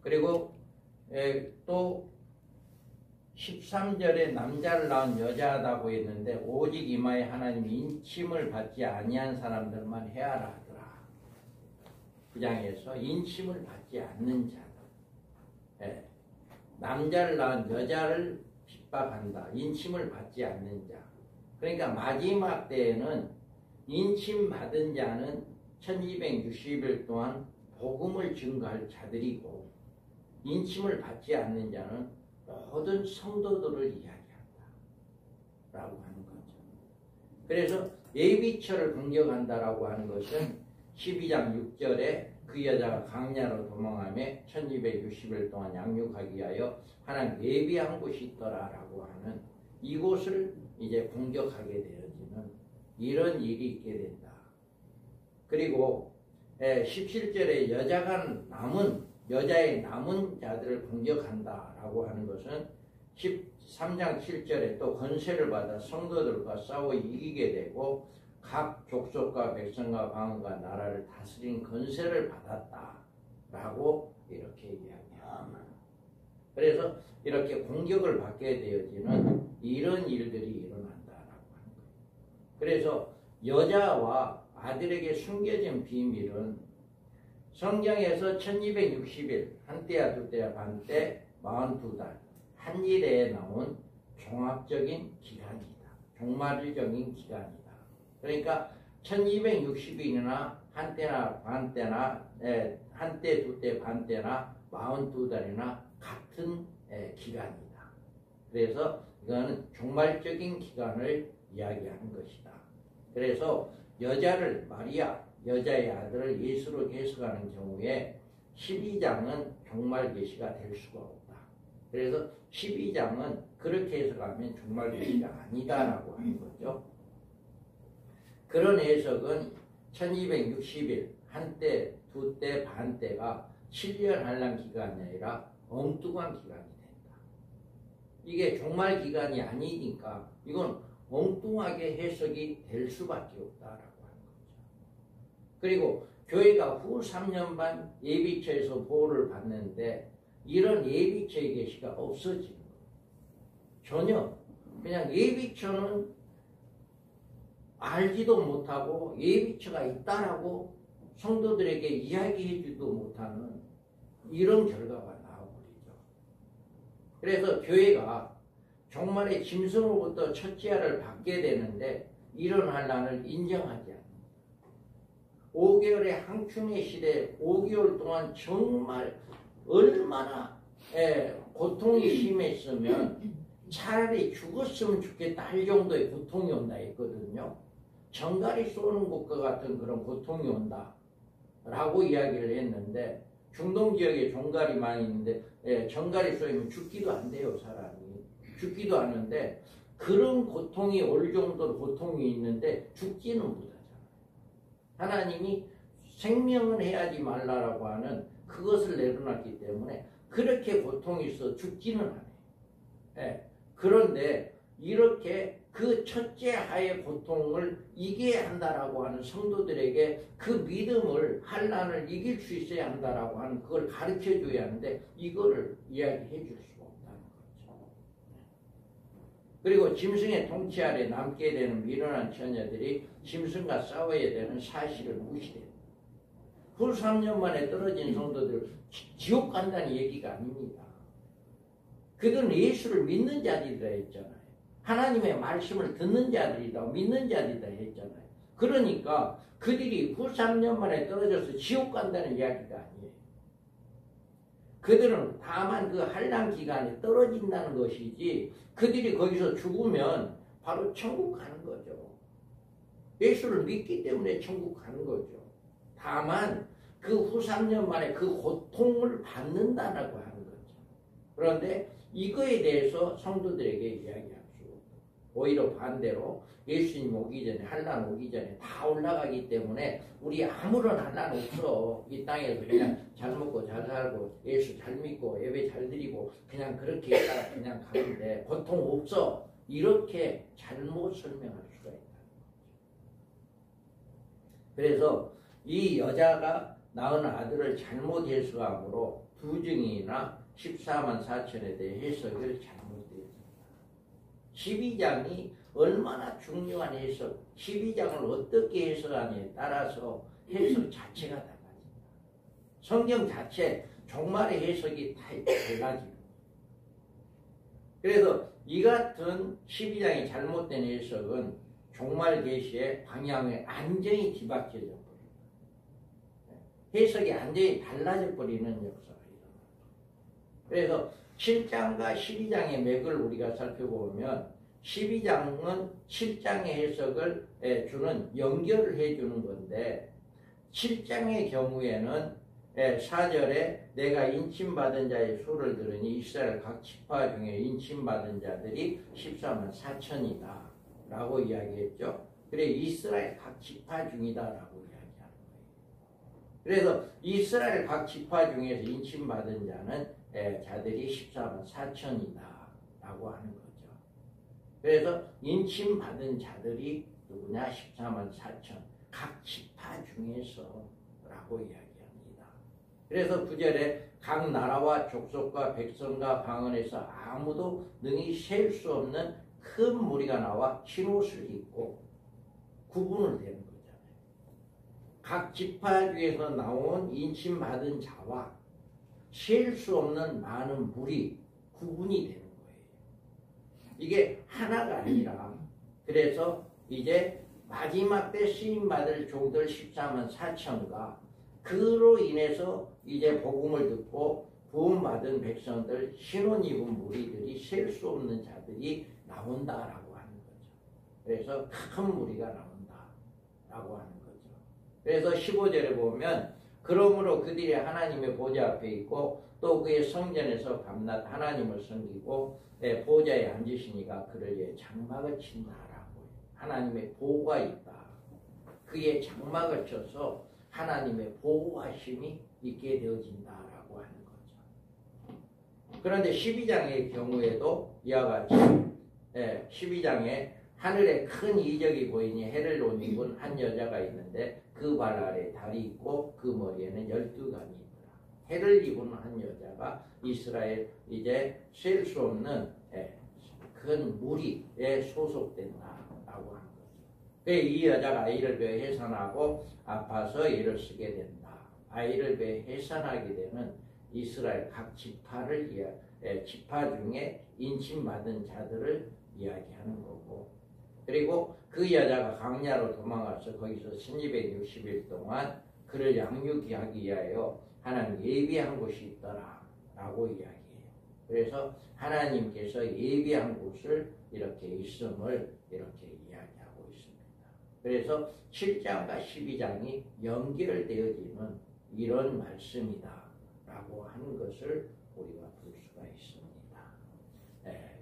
그리고 또 13절에 남자를 낳은 여자하다고 했는데 오직 이마에 하나님 인침을 받지 아니한 사람들만 해하라 하더라. 9장에서 인침을 받지 않는 자들, 남자를 낳은 여자를 핍박한다. 인침을 받지 않는 자. 그러니까 마지막 때에는 인침 받은 자는 1260일 동안 복음을 증거할 자들이고, 인침을 받지 않는 자는 모든 성도들을 이야기한다 라고 하는 거죠. 그래서 예비처를 공격한다라고 하는 것은 12장 6절에 그 여자가 강야로 도망하며 1260일 동안 양육하기 위하여 하나님 예비한 곳이 있더라라고 하는 이곳을 이제 공격하게 되어지는 이런 일이 있게 된다. 그리고 17절에 여자의 남은 자들을 공격한다라고 하는 것은 13장 7절에 또 권세를 받아 성도들과 싸워 이기게 되고 각 족속과 백성과 방언과 나라를 다스린 권세를 받았다라고 이렇게 이야기합니다. 그래서 이렇게 공격을 받게 되어지는 이런 일들이 일어난다라고 하는 거예요. 그래서 여자와 아들에게 숨겨진 비밀은 성경에서 1260일, 한때야 두때야 반때 42달 한 일에 나온 종합적인 기간이다. 종말적인 기간이다. 그러니까 1260일이나 한때나 반때나 한때 두때 반때나 42달이나 같은 기간이다. 그래서 이거는 종말적인 기간을 이야기하는 것이다. 그래서 여자를 마리아, 여자의 아들을 예수로 해석하는 경우에 12장은 종말 계시가 될 수가 없다. 그래서 12장은 그렇게 해석하면 종말 계시가 아니다라고 하는 거죠. 그런 해석은 1260일, 한때, 두때, 반때가 7년 한란 기간이 아니라 엉뚱한 기간이 된다. 이게 종말 기간이 아니니까 이건 엉뚱하게 해석이 될 수밖에 없다라고. 그리고 교회가 후 3년 반 예비처에서 보호를 받는데 이런 예비처의 계시가 없어지는 거예요. 전혀 그냥 예비처는 알지도 못하고 예비처가 있다라고 성도들에게 이야기해주지도 못하는 이런 결과가 나와버리죠. 그래서 교회가 종말의 짐승으로부터 첫째 알을 받게 되는데 이런 환난을 인정하지 않습니다. 5개월의 항충의 시대 5개월 동안 정말 얼마나 고통이 심했으면 차라리 죽었으면 좋겠다 할 정도의 고통이 온다 했거든요. 정갈이 쏘는 것과 같은 그런 고통이 온다 라고 이야기를 했는데 중동 지역에 정갈이 많이 있는데 정갈이 쏘이면 죽기도 안 돼요. 사람이 죽기도 하는데 그런 고통이 올 정도로 고통이 있는데 죽지는 못해요. 하나님이 생명은 해야지 말라라고 하는 그것을 내려놨기 때문에 그렇게 고통이 있어 죽지는 않아요. 그런데 이렇게 그 첫째 하의 고통을 이겨야 한다라고 하는 성도들에게 그 믿음을 환난을 이길 수 있어야 한다라고 하는 그걸 가르쳐 줘야 하는데 이거를 이야기해 줄 수가 없다는 거죠. 그리고 짐승의 통치 아래 남게 되는 미련한 처녀들이 짐승과 싸워야 되는 사실을 무시해요. 후 3년 만에 떨어진 성도들 지옥 간다는 얘기가 아닙니다. 그들은 예수를 믿는 자들이라 했잖아요. 하나님의 말씀을 듣는 자들이다, 믿는 자들이다 했잖아요. 그러니까 그들이 후 3년 만에 떨어져서 지옥 간다는 이야기가 아니에요. 그들은 다만 그 환난 기간에 떨어진다는 것이지 그들이 거기서 죽으면 바로 천국 가는 거죠. 예수를 믿기 때문에 천국 가는 거죠. 다만 그 후 3년 만에 그 고통을 받는다라고 하는 거죠. 그런데 이거에 대해서 성도들에게 이야기할 수 없고 오히려 반대로 예수님 오기 전에 환난 오기 전에 다 올라가기 때문에 우리 아무런 환난 없어. 이 땅에서 그냥 잘 먹고 잘 살고 예수 잘 믿고 예배 잘 드리고 그냥 그렇게 있다가 그냥 가는데 고통 없어. 이렇게 잘못 설명할 수가 있다. 그래서 이 여자가 낳은 아들을 잘못 해석함으로 두 증인이나 14만 4천에 대해 해석을 잘못되었습니다. 12장이 얼마나 중요한 해석, 12장을 어떻게 해석하냐에 따라서 해석 자체가 달라집니다. 성경 자체 종말의 해석이 다 달라집니다. 그래서 이 같은 12장이 잘못된 해석은 종말 계시의 방향에 완전히 뒤바뀌어져 버립니다. 해석이 완전히 달라져 버리는 역사가 일어납니다. 그래서 7장과 12장의 맥을 우리가 살펴보면 12장은 7장의 해석을 주는 연결을 해주는 건데 7장의 경우에는 4절에 내가 인침받은 자의 수를 들으니 이스라엘 각 지파 중에 인침받은 자들이 14만 4천이다 라고 이야기했죠. 그래 이스라엘 각 지파 중이다 라고 이야기하는 거예요. 그래서 이스라엘 각 지파 중에서 인침받은 자들이 14만 4천이다 라고 하는 거죠. 그래서 인침받은 자들이 누구냐? 14만 4천 각 지파 중에서 라고 이야기합니다. 그래서 9절에 각 나라와 족속과 백성과 방언에서 아무도 능히 셀 수 없는 큰 무리가 나와 흰옷을 입고 구분을 되는 거잖아요. 각 지파 중에서 나온 인침받은 자와 셀 수 없는 많은 무리 구분이 되는 거예요. 이게 하나가 아니라 그래서 이제 마지막 때 쓰임받을 종들 14만 4천과 그로 인해서 이제 복음을 듣고 구원받은 백성들 신혼 입은 무리들이 셀 수 없는 자들이 나온다라고 하는 거죠. 그래서 큰 무리가 나온다라고 하는 거죠. 그래서 15절에 보면 그러므로 그들이 하나님의 보좌 앞에 있고 또 그의 성전에서 밤낮 하나님을 섬기고 보좌에 앉으시니가 그를 장막을 친다라고 하나님의 보호가 있다. 그의 장막을 쳐서 하나님의 보호하심이 있게 되어진다라고 하는 거죠. 그런데 12장의 경우에도 이와 같이 12장에 하늘에 큰 이적이 보이니 해를 옷 입은 한 여자가 있는데 그 발 아래 달이 있고 그 머리에는 12관이 있더라. 해를 입은 한 여자가 이스라엘 이제 셀 수 없는 큰 무리에 소속된다라고 하는 거죠. 이 여자가 아이를 배어 해산하고 아파서 애를 쓰게 된다. 아이를 배어 해산하게 되는 이스라엘 각 지파를 지파 중에 인침받은 자들을 이야기하는 거고, 그리고 그 여자가 광야로 도망가서 거기서 1260일 동안 그를 양육하기 위하여 하나님 예비한 곳이 있더라 라고 이야기해요. 그래서 하나님께서 예비한 곳을 이렇게 있음을 이렇게 이야기하고 있습니다. 그래서 7장과 12장이 연결되어지는 이런 말씀이다 라고 하는 것을 우리가 볼 수가 있습니다.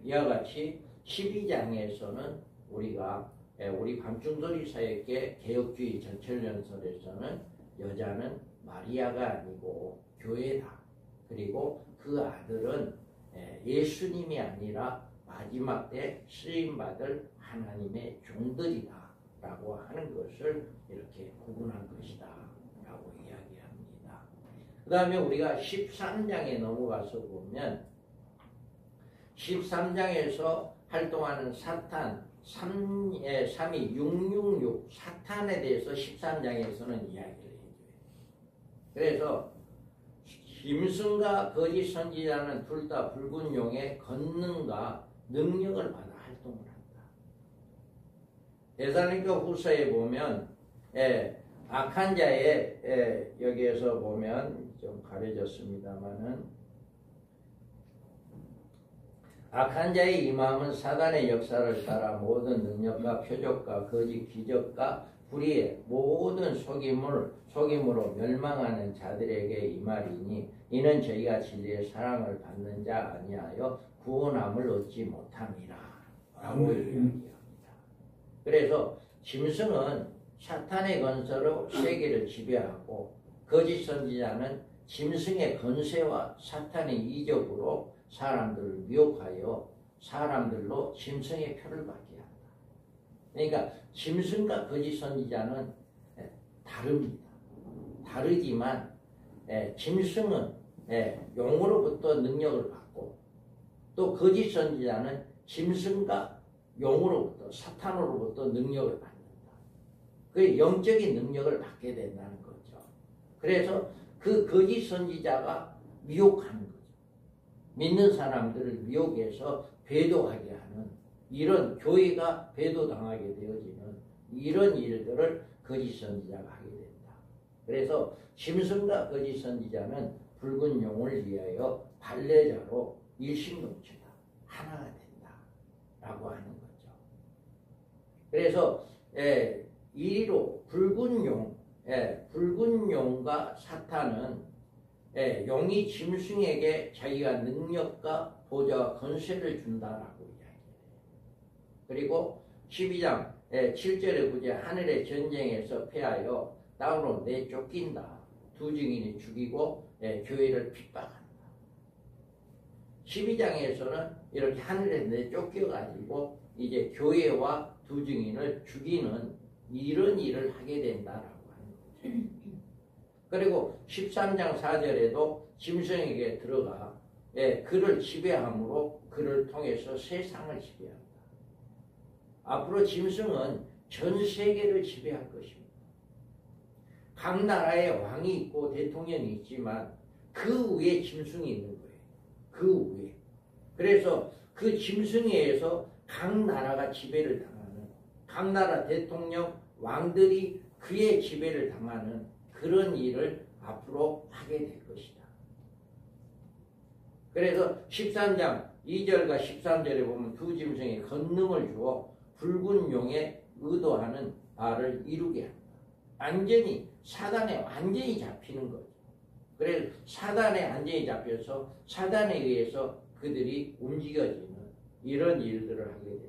이와 같이 12장에서는 우리가 우리 감춘소리 사역계 개혁주의 전철연설에서는 여자는 마리아가 아니고 교회다. 그리고 그 아들은 예수님이 아니라 마지막 때 쓰임받을 하나님의 종들이다 라고 하는 것을 이렇게 구분한 것이다 라고 이야기합니다. 그 다음에 우리가 13장에 넘어가서 보면 13장에서 활동하는 사탄 3이 666 사탄에 대해서 13장에서는 이야기를 해줘요. 그래서 짐승과 거짓 선지자는 둘 다 붉은 용의 권능과 능력을 받아 활동을 한다. 데살로니가 후서에 보면 악한 자의 여기에서 보면 좀 가려졌습니다만은 악한 자의 이 마음은 사단의 역사를 따라 모든 능력과 표적과 거짓 기적과 불의의 모든 속임으로 멸망하는 자들에게 이 말이니 이는 저희가 진리의 사랑을 받는 자 아니하여 구원함을 얻지 못함이라 라고 이야기합니다. 그래서 짐승은 사탄의 건설로 세계를 지배하고 거짓 선지자는 짐승의 건세와 사탄의 이적으로 사람들을 미혹하여 사람들로 짐승의 표를 받게 한다. 그러니까 짐승과 거짓 선지자는 다릅니다. 다르지만 짐승은 용으로부터 능력을 받고 또 거짓 선지자는 짐승과 용으로부터 사탄으로부터 능력을 받는다. 그 영적인 능력을 받게 된다는 거죠. 그래서 그 거짓 선지자가 미혹하는 거죠. 믿는 사람들을 미혹해서 배도하게 하는 이런 교회가 배도당하게 되어지는 이런 일들을 거짓 선지자가 하게 된다. 그래서 짐승과 거짓 선지자는 붉은 용을 위하여 발례자로 일심동체다. 하나가 된다. 라고 하는 거죠. 그래서 이로 붉은 용과 사탄은 용이 짐승에게 자기가 능력과 보좌와 권세를 준다라고 이야기해요. 그리고 12장 7절에 보자 하늘의 전쟁에서 패하여 땅으로 내쫓긴다. 두 증인이 죽이고 교회를 핍박한다. 12장에서는 이렇게 하늘에 내쫓겨가지고 이제 교회와 두 증인을 죽이는 이런 일을 하게 된다라고 하는 거죠. 그리고 13장 4절에도 짐승에게 들어가 그를 지배함으로 그를 통해서 세상을 지배한다. 앞으로 짐승은 전 세계를 지배할 것입니다. 각 나라에 왕이 있고 대통령이 있지만 그 위에 짐승이 있는 거예요. 그 위에. 그래서 그 짐승에 의해서 각 나라가 지배를 당하는, 각 나라 대통령, 왕들이 그의 지배를 당하는 그런 일을 앞으로 하게 될 것이다. 그래서 13장 2절과 13절에 보면 두 짐승에 권능을 주어 붉은 용에 의도하는 바를 이루게 한다. 완전히 사단에 완전히 잡히는 거죠. 그래서 사단에 완전히 잡혀서 사단에 의해서 그들이 움직여지는 이런 일들을 하게 된다.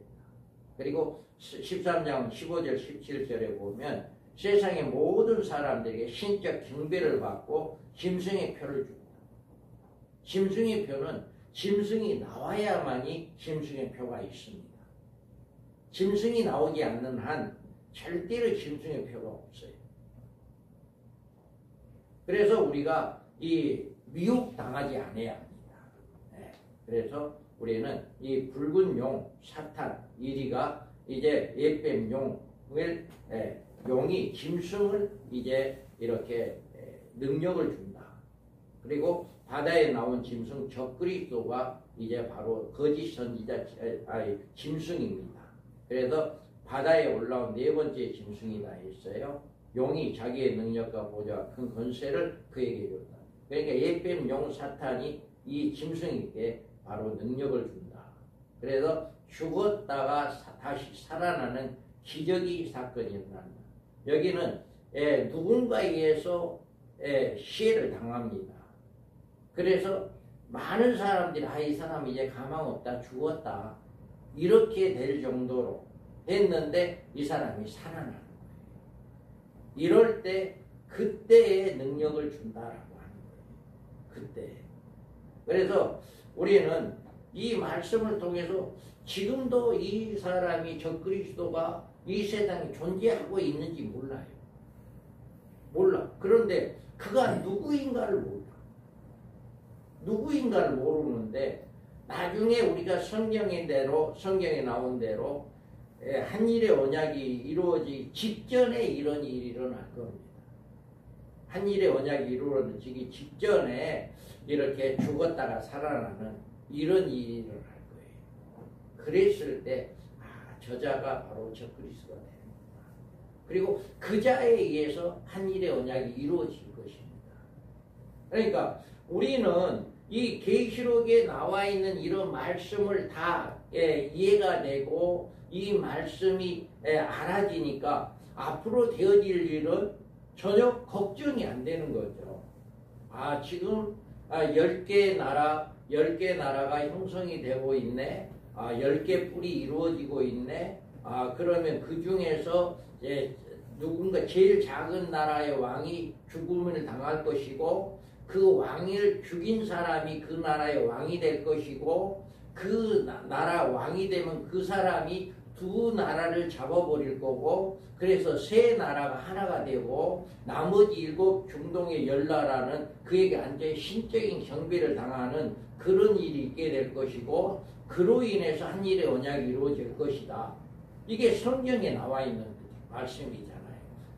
그리고 13장 15절 17절에 보면 세상의 모든 사람들에게 신적 경배를 받고 짐승의 표를 줍니다. 짐승의 표는 짐승이 나와야만이 짐승의 표가 있습니다. 짐승이 나오지 않는 한 절대로 짐승의 표가 없어요. 그래서 우리가 이 미혹당하지 않아야 합니다. 그래서 우리는 이 붉은 용, 사탄, 이리가 이제 옛뱀 용을 용이 짐승을 이제 이렇게 능력을 준다. 그리고 바다에 나온 짐승 적그리스도가 이제 바로 거짓 선지자 짐승입니다. 그래서 바다에 올라온 네 번째 짐승이다 했어요. 용이 자기의 능력과 보좌와 큰 권세를 그에게 줬다. 그러니까 옛뱀 용 사탄이 이 짐승에게 바로 능력을 준다. 그래서 죽었다가 다시 살아나는 기적이 사건이 일어난다. 여기는 누군가에 의해서 시해를 당합니다. 그래서 많은 사람들이 이 사람 이제 가망 없다, 죽었다 이렇게 될 정도로 했는데 이 사람이 살아나는 거예요. 이럴 때 그때의 능력을 준다라고 하는 거예요. 그때. 그래서 우리는 이 말씀을 통해서 지금도 이 사람이 적그리스도가 이 세상에 존재하고 있는지 몰라요. 몰라. 그런데 그가 누구인가를 몰라. 누구인가를 모르는데 나중에 우리가 성경에 나온 대로 한일의 언약이 이루어지기 직전에 이런 일이 일어날 겁니다. 한일의 언약이 이루어지기 직전에 이렇게 죽었다가 살아나는 이런 일이 일어날 거예요. 그랬을 때 저자가 바로 적그리스도가 됩니다. 그리고 그 자에 의해서 한일의 언약이 이루어질 것입니다. 그러니까 우리는 이 계시록에 나와 있는 이런 말씀을 다 이해가 되고 이 말씀이 알아지니까 앞으로 되어질 일은 전혀 걱정이 안 되는 거죠. 지금 10개 나라가 형성이 되고 있네. 10개 뿔이 이루어지고 있네. 그러면 그 중에서 누군가 제일 작은 나라의 왕이 죽음을 당할 것이고 그 왕을 죽인 사람이 그 나라의 왕이 될 것이고 그 나라 왕이 되면 그 사람이 두 나라를 잡아버릴 거고, 그래서 세 나라가 하나가 되고 나머지 7 중동의 10나라는 그에게 완전히 신적인 경배를 당하는 그런 일이 있게 될 것이고, 그로 인해서 한 일의 언약이 이루어질 것이다. 이게 성경에 나와 있는 말씀이잖아요.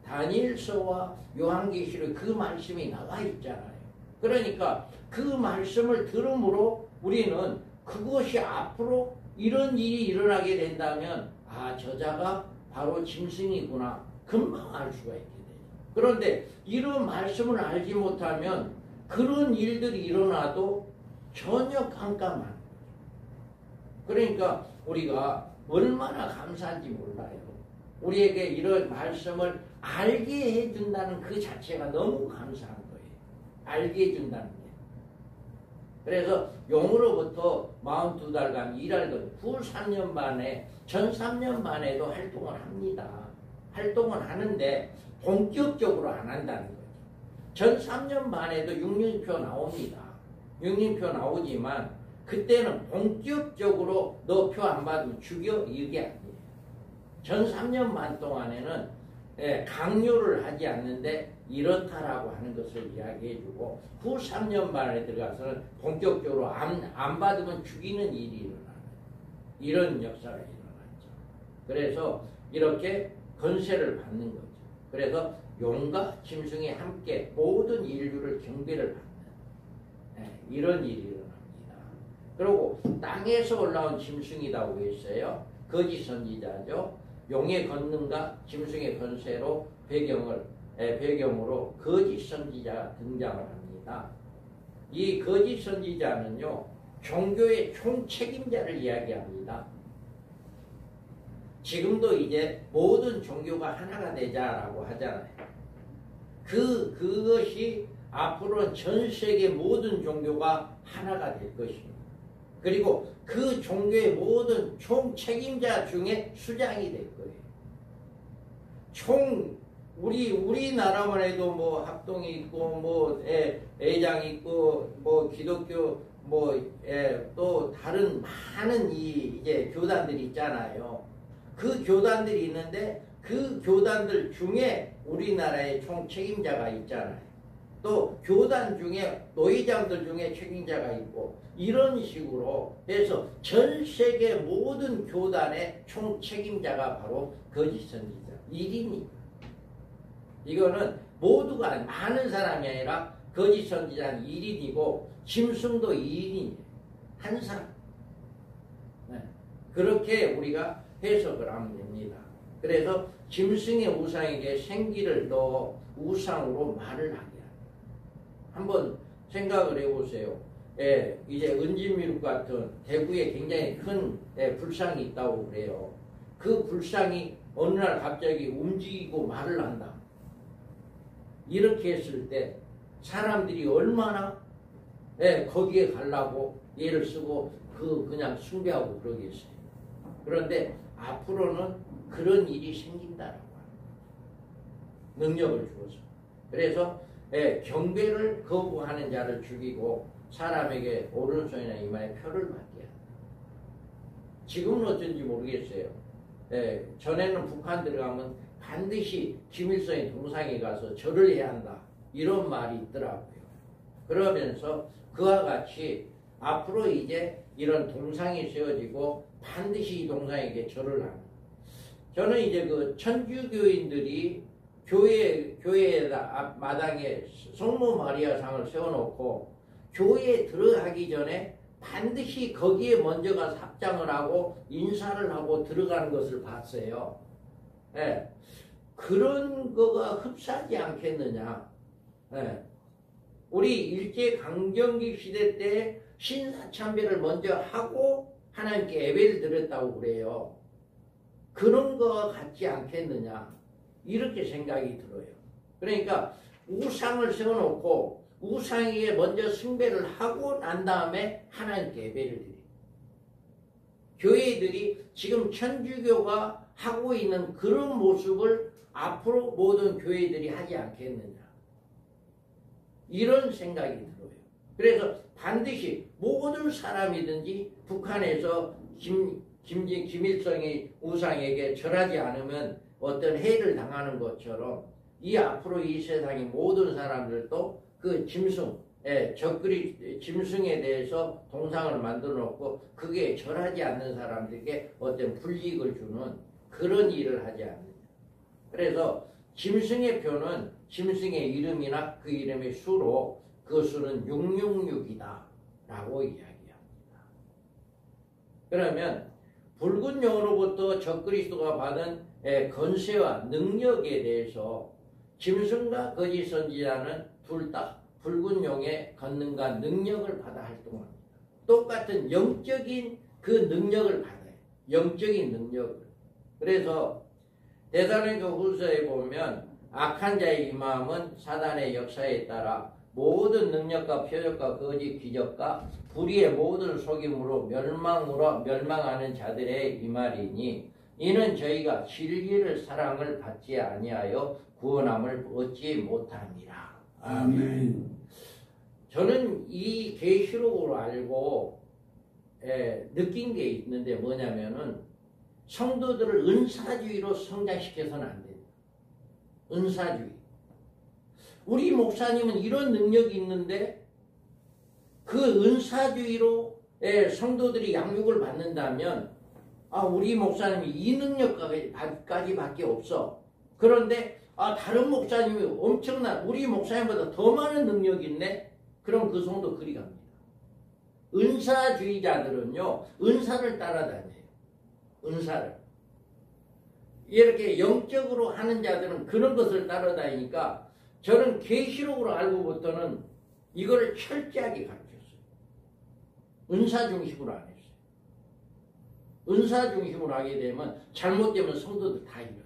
다니엘서와 요한계시록 그 말씀이 나와 있잖아요. 그러니까 그 말씀을 들음으로 우리는 그것이 앞으로 이런 일이 일어나게 된다면, 아, 저자가 바로 짐승이구나, 금방 알 수가 있게 돼요. 그런데 이런 말씀을 알지 못하면 그런 일들이 일어나도 전혀 깜깜한 거죠. 그러니까 우리가 얼마나 감사한지 몰라요. 우리에게 이런 말씀을 알게 해준다는 그 자체가 너무 감사한 거예요. 알게 해준다는 게. 그래서 용으로부터 42달간 일할 것, 후 3년 반에, 전 3년 만에도 활동을 합니다. 활동을 하는데 본격적으로 안 한다는 거죠. 전 3년 반에도 6년표 나옵니다. 6년표 나오지만 그때는 본격적으로 너 표 안 받으면 죽여, 이게 아니에요. 전 3년 반 동안에는 강요를 하지 않는데 이렇다라고 하는 것을 이야기해주고, 후 3년 만에 들어가서는 본격적으로 안 받으면 죽이는 일이 일어나는 이런 역사가 일어났죠. 그래서 이렇게 건세를 받는 거죠. 그래서 용과 짐승이 함께 모든 인류를 경배를 받는 이런 일이 일어납니다. 그리고 땅에서 올라온 짐승이라고 했어요. 거짓 선지자죠. 용의 권능과 짐승의 권세로 배경으로 거짓 선지자가 등장을 합니다. 이 거짓 선지자는요, 종교의 총책임자를 이야기합니다. 지금도 이제 모든 종교가 하나가 되자라고 하잖아요. 그것이 앞으로는 전 세계 모든 종교가 하나가 될 것입니다. 그리고 그 종교의 모든 총책임자 중에 수장이 될 거예요. 우리나라만 해도 뭐 합동이 있고, 뭐, 애장이 있고, 뭐, 기독교, 또 다른 많은 이제 교단들이 있잖아요. 그 교단들이 있는데, 그 교단들 중에 우리나라의 총책임자가 있잖아요. 또 교단 중에 노회장들 중에 책임자가 있고, 이런 식으로 해서 전 세계 모든 교단의 총책임자가 바로 거짓 선지자 1인이. 이거는 모두가 많은 사람이 아니라 거짓 선지자는 1인이고 짐승도 1인이에요. 한 사람. 그렇게 우리가 해석을 하면 됩니다. 그래서 짐승의 우상에게 생기를 넣어 우상으로 말을 하게 합니다. 한번 생각을 해보세요. 이제 은진미륵 같은 대구에 굉장히 큰 불상이 있다고 그래요. 그 불상이 어느 날 갑자기 움직이고 말을 한다. 이렇게 했을 때 사람들이 얼마나 거기에 가려고 예를 쓰고 그냥 숭배하고 그러겠어요. 그런데 앞으로는 그런 일이 생긴다라고 합니다. 능력을 주어서. 그래서 경배를 거부하는 자를 죽이고 사람에게 오른손이나 이마에 표를 맞게 한다. 지금은 어쩐지 모르겠어요. 전에는 북한 들어가면 반드시 김일성의 동상에 가서 절을 해야 한다. 이런 말이 있더라고요. 그러면서 그와 같이 앞으로 이제 이런 동상이 세워지고 반드시 이 동상에게 절을 합니다. 저는 이제 그 천주교인들이 교회 마당에 성모 마리아상을 세워놓고 교회에 들어가기 전에 반드시 거기에 먼저 가서 합장을 하고 인사를 하고 들어가는 것을 봤어요. 그런 거가 흡사하지 않겠느냐. 우리 일제강점기 시대 때 신사참배를 먼저 하고 하나님께 예배를 드렸다고 그래요. 그런 거와 같지 않겠느냐. 이렇게 생각이 들어요. 그러니까 우상을 세워놓고 우상에게 먼저 숭배를 하고 난 다음에 하나님께 예배를 드려요. 교회들이 지금 천주교가 하고 있는 그런 모습을 앞으로 모든 교회들이 하지 않겠느냐. 이런 생각이 들어요. 그래서 반드시 모든 사람이든지 북한에서 김일성이 우상에게 절하지 않으면 어떤 해를 당하는 것처럼 이 앞으로 이 세상의 모든 사람들도 그 짐승에 대해서 동상을 만들어 놓고 그게 절하지 않는 사람들에게 어떤 불이익을 주는 그런 일을 하지 않느냐. 그래서 짐승의 표는 짐승의 이름이나 그 이름의 수로 그 수는 666이다 라고 이야기합니다. 그러면 붉은 용으로부터 적그리스도가 받은 권세와 능력에 대해서 짐승과 거짓 선지자는 둘 다 붉은 용의 권능과 능력을 받아 활동합니다. 똑같은 영적인 그 능력을 받아요. 영적인 능력을. 그래서 데살로니가 후서에 보면 악한 자의 이 마음은 사단의 역사에 따라 모든 능력과 표적과 거짓 기적과 불의의 모든 속임으로 멸망하는 자들의 이 말이니 이는 저희가 진리를 사랑을 받지 아니하여 구원함을 얻지 못함이라. 아멘. 저는 이 계시록으로 알고 느낀 게 있는데 뭐냐면은 성도들을 은사주의로 성장시켜서는 안 된다. 은사주의. 우리 목사님은 이런 능력이 있는데 그 은사주의로 성도들이 양육을 받는다면 우리 목사님이 이 능력까지밖에 없어. 그런데 다른 목사님이 엄청난 우리 목사님보다 더 많은 능력이 있네? 그럼 그 성도 그리 갑니다. 은사주의자들은요. 은사를 따라다녀요. 은사를. 이렇게 영적으로 하는 자들은 그런 것을 따라다니니까 저는 계시록으로 알고부터는 이거를 철저하게 가르쳤어요. 은사 중심으로 안 했어요. 은사 중심으로 하게 되면 잘못되면 성도들 다 잃어요.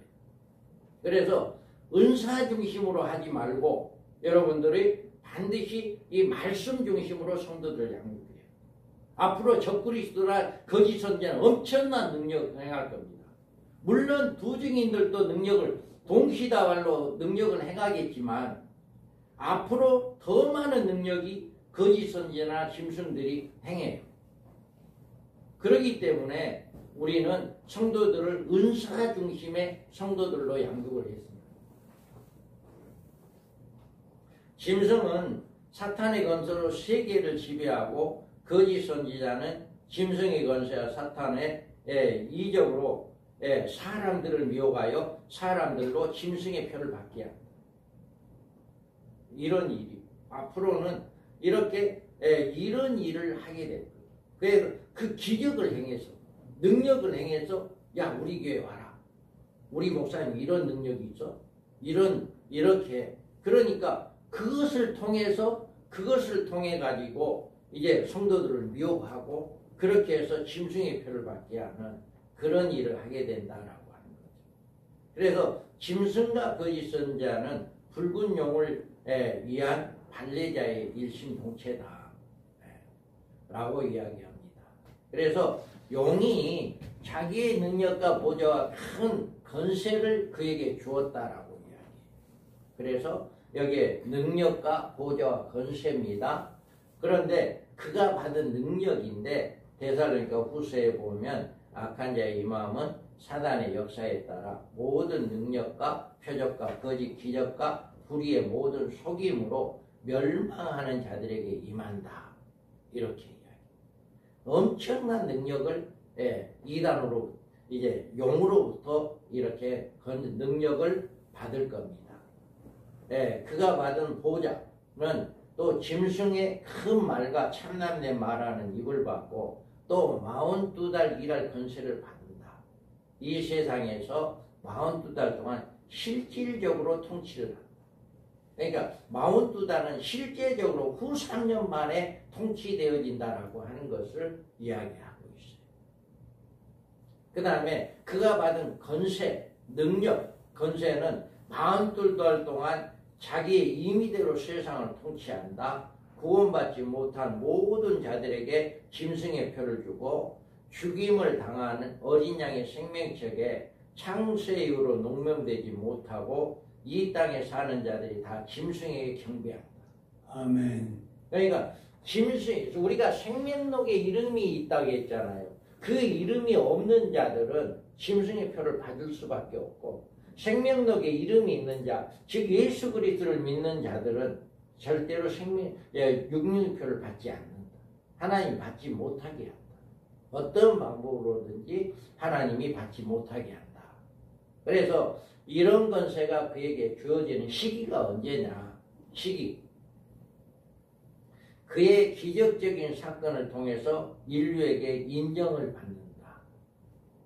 그래서 은사 중심으로 하지 말고 여러분들이 반드시 이 말씀 중심으로 성도들 양육해요. 앞으로 적그리스도나 거짓 선지자는 엄청난 능력을 행할 겁니다. 물론 두 증인들도 능력을 동시다발로 능력을 행하겠지만 앞으로 더 많은 능력이 거짓 선지자나 짐승들이 행해요. 그렇기 때문에 우리는 성도들을 은사 중심의 성도들로 양육을 했습니다. 짐승은 사탄의 권세로 세계를 지배하고 거짓 선지자는 짐승의 권세와 사탄의 이적으로 사람들을 미혹하여 사람들로 짐승의 표를 받게 합니다. 이런 일이 앞으로는 이렇게 이런 일을 하게 될 거예요. 그래서 그 기적을 행해서 능력을 행해서 야 우리 교회 와라. 우리 목사님 이런 능력이 있어. 이렇게 그러니까 그것을 통해 가지고 이제 성도들을 미혹하고 그렇게 해서 짐승의 표를 받게 하는 그런 일을 하게 된다라고 하는 거죠. 그래서 짐승과 거짓 선지자는 붉은 용을 위한 반례자의 일심동체다 라고 이야기합니다. 그래서 용이 자기의 능력과 보좌와 큰 권세를 그에게 주었다라고 이야기해요. 그래서 여기에 능력과 보좌와 권세입니다. 그런데 그가 받은 능력인데 데살로니가 후서에 보면 악한 자의 이 마음은 사단의 역사에 따라 모든 능력과 표적과 거짓 기적과 불의의 모든 속임으로 멸망하는 자들에게 임한다. 이렇게 이야기해요. 엄청난 능력을 이단으로 이제 용으로부터 이렇게 능력을 받을 겁니다. 그가 받은 보좌는 또 짐승의 큰 말과 참남내 말하는 입을 받고 또 42달 일할 권세를 받는다. 이 세상에서 42달 동안 실질적으로 통치를 한다. 그러니까 42달은 실제적으로 후 3년 만에 통치되어진다라고 하는 것을 이야기하고 있어요. 그 다음에 그가 받은 권세, 능력, 권세는 42달 동안 자기의 임의대로 세상을 통치한다. 구원받지 못한 모든 자들에게 짐승의 표를 주고 죽임을 당하는 어린 양의 생명책에 창세 이후로 농명되지 못하고 이 땅에 사는 자들이 다 짐승에게 경배한다. 아멘. 그러니까 짐승, 우리가 생명록에 이름이 있다고 했잖아요. 그 이름이 없는 자들은 짐승의 표를 받을 수밖에 없고 생명록에 이름이 있는 자, 즉 예수 그리스도를 믿는 자들은 절대로 육륜의 표를 받지 않는다. 하나님 받지 못하게 한다. 어떤 방법으로든지 하나님이 받지 못하게 한다. 그래서 이런 권세가 그에게 주어지는 시기가 언제냐? 시기. 그의 기적적인 사건을 통해서 인류에게 인정을 받는다.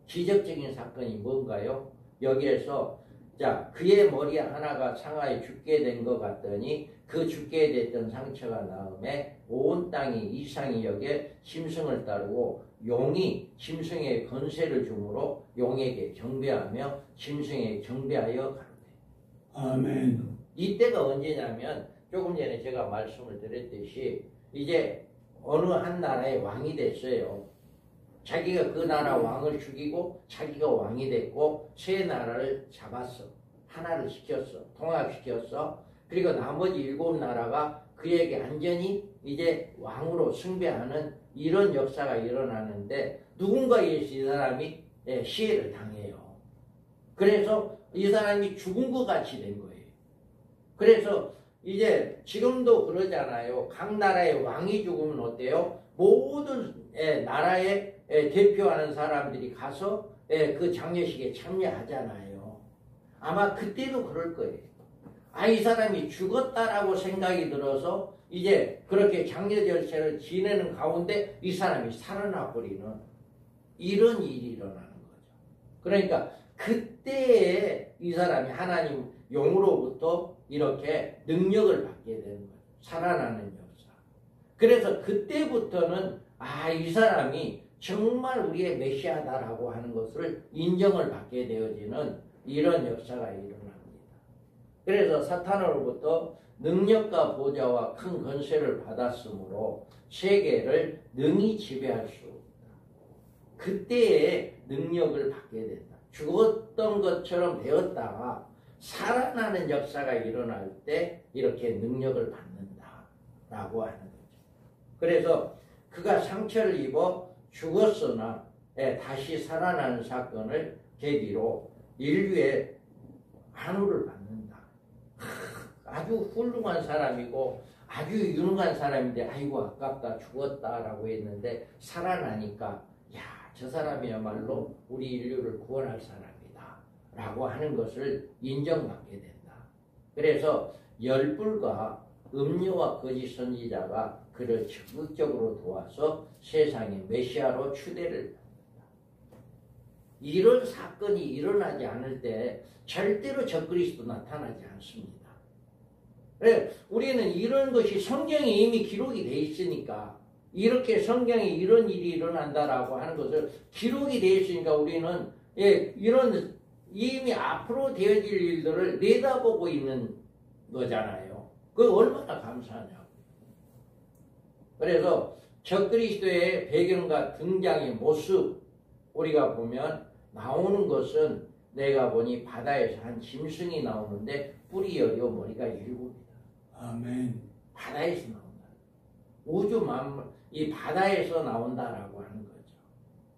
기적적인 사건이 뭔가요? 여기에서 자, 그의 머리 하나가 상하에 죽게 된 것 같더니 그 죽게 됐던 상처가 나음에 온 땅이 이상히 여기에 짐승을 따르고 용이 짐승의 권세를 주므로 용에게 경배하며 짐승에게 경배하여 가르되. 아멘. 이때가 언제냐면 조금 전에 제가 말씀을 드렸듯이 이제 어느 한 나라의 왕이 됐어요. 자기가 그 나라 왕을 죽이고 자기가 왕이 됐고 세 나라를 잡았어. 하나를 시켰어. 통합시켰어. 그리고 나머지 7나라가 그에게 완전히 이제 왕으로 숭배하는 이런 역사가 일어나는데 누군가에 의해서 이 사람이 시해를 당해요. 그래서 이 사람이 죽은 것 같이 된 거예요. 그래서 이제 지금도 그러잖아요. 각 나라의 왕이 죽으면 어때요? 모든 나라의 대표하는 사람들이 가서 그 장례식에 참여하잖아요. 아마 그때도 그럴 거예요. 이 사람이 죽었다라고 생각이 들어서 이제 그렇게 장례 절차를 지내는 가운데 이 사람이 살아나 버리는 이런 일이 일어나는 거죠. 그러니까 그때에 이 사람이 하나님 용으로부터 이렇게 능력을 받게 되는 거예요. 살아나는 역사. 그래서 그때부터는 이 사람이 정말 우리의 메시아다라고 하는 것을 인정을 받게 되어지는 이런 역사가 일어납니다. 그래서 사탄으로부터 능력과 보좌와 큰 권세를 받았으므로 세계를 능히 지배할 수 없다. 그때의 능력을 받게 된다. 죽었던 것처럼 되었다가 살아나는 역사가 일어날 때 이렇게 능력을 받는다라고 하는 거죠. 그래서 그가 상처를 입어 죽었으나 다시 살아나는 사건을 계기로 인류의 한우를 받는다. 아주 훌륭한 사람이고 아주 유능한 사람인데 아이고 아깝다 죽었다라고 했는데 살아나니까 저 사람이야말로 우리 인류를 구원할 사람이다 라고 하는 것을 인정받게 된다. 그래서 열불과 음료와 거짓 선지자가 그를 적극적으로 도와서 세상의 메시아로 추대를 합니다. 이런 사건이 일어나지 않을 때 절대로 적그리스도 나타나지 않습니다. 우리는 이런 것이 성경에 이미 기록이 돼 있으니까 이렇게 성경에 이런 일이 일어난다라고 하는 것을 기록이 되어 있으니까 우리는 이런 이미 앞으로 되어질 일들을 내다보고 있는 거잖아요. 그게 얼마나 감사하냐고. 그래서 적그리스도의 배경과 등장의 모습 우리가 보면 나오는 것은 내가 보니 바다에서 한 짐승이 나오는데 뿔이 10, 머리가 7이다. 아멘. 바다에서 나온다. 우주 만물, 이 바다에서 나온다라고 하는 거죠.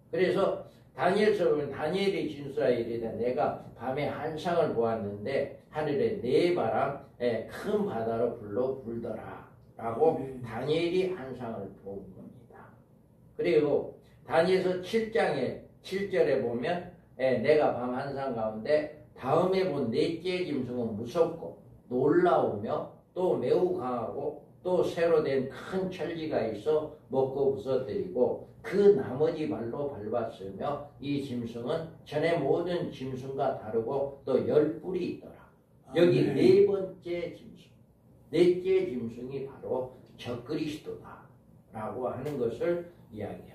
그래서 다니엘서 보면 다니엘이 진술하여 이르되 내가 밤에 한상을 보았는데 하늘에 네 바람 큰 바다로 불러 불더라 라고 다니엘이 한상을 본 겁니다. 그리고 다니엘서 7장에 7절에 보면 내가 밤 한상 가운데 다음에 본 넷째 짐승은 무섭고 놀라우며 또 매우 강하고 또 새로 된 큰 철지가 있어 먹고 부서뜨리고 그 나머지 발로 밟았으며 이 짐승은 전에 모든 짐승과 다르고 또 10뿔이 있더라. 여기 네 번째 짐승, 넷째 짐승이 바로 적그리스도다 라고 하는 것을 이야기합니다.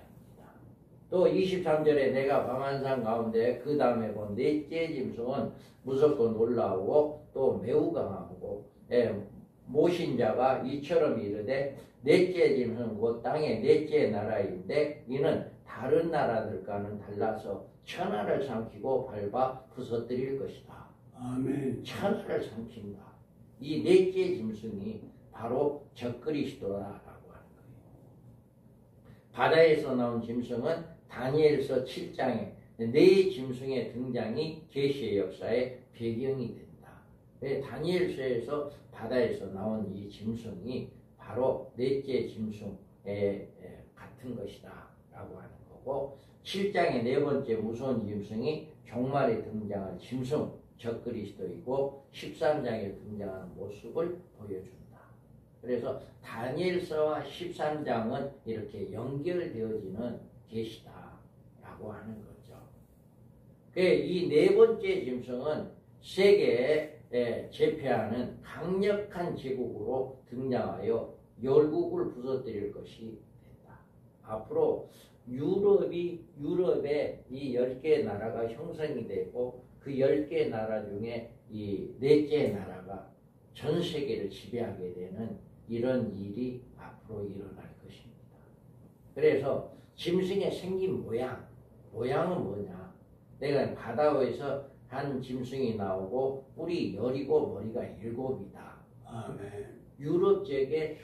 또 23절에 내가 밤한상 가운데 그 다음에 본 넷째 짐승은 무섭고 놀라우고 또 매우 강하고 모신 자가 이처럼 이르되 넷째 짐승은 곧 땅의 넷째 나라인데 이는 다른 나라들과는 달라서 천하를 삼키고 밟아 부서뜨릴 것이다. 아멘. 천하를 삼킨다. 이 넷째 짐승이 바로 적그리스도라고 하는 거예요. 바다에서 나온 짐승은 다니엘서 7장에 네 짐승의 등장이 계시의 역사의 배경이 된다. 다니엘서에서 바다에서 나온 이 짐승이 바로 넷째 짐승에 같은 것이다 라고 하는 거고, 7장의 네 번째 무서운 짐승이 종말에 등장할 짐승 적그리스도이고 13장에 등장하는 모습을 보여준다. 그래서 다니엘서와 13장은 이렇게 연결되어지는 계시다라고 하는 거죠. 이 네 번째 짐승은 세계에 제패하는 강력한 제국으로 등장하여 열국을 부서뜨릴 것이 된다. 앞으로 유럽의 이 10개 나라가 형성이 되고 그 10개 나라 중에 이 넷째 나라가 전 세계를 지배하게 되는 이런 일이 앞으로 일어날 것입니다. 그래서 짐승의 생긴 모양은 뭐냐? 내가 바다 위에서 한 짐승이 나오고 뿔이 10이고 머리가 7이다. 아멘. 유럽 지역에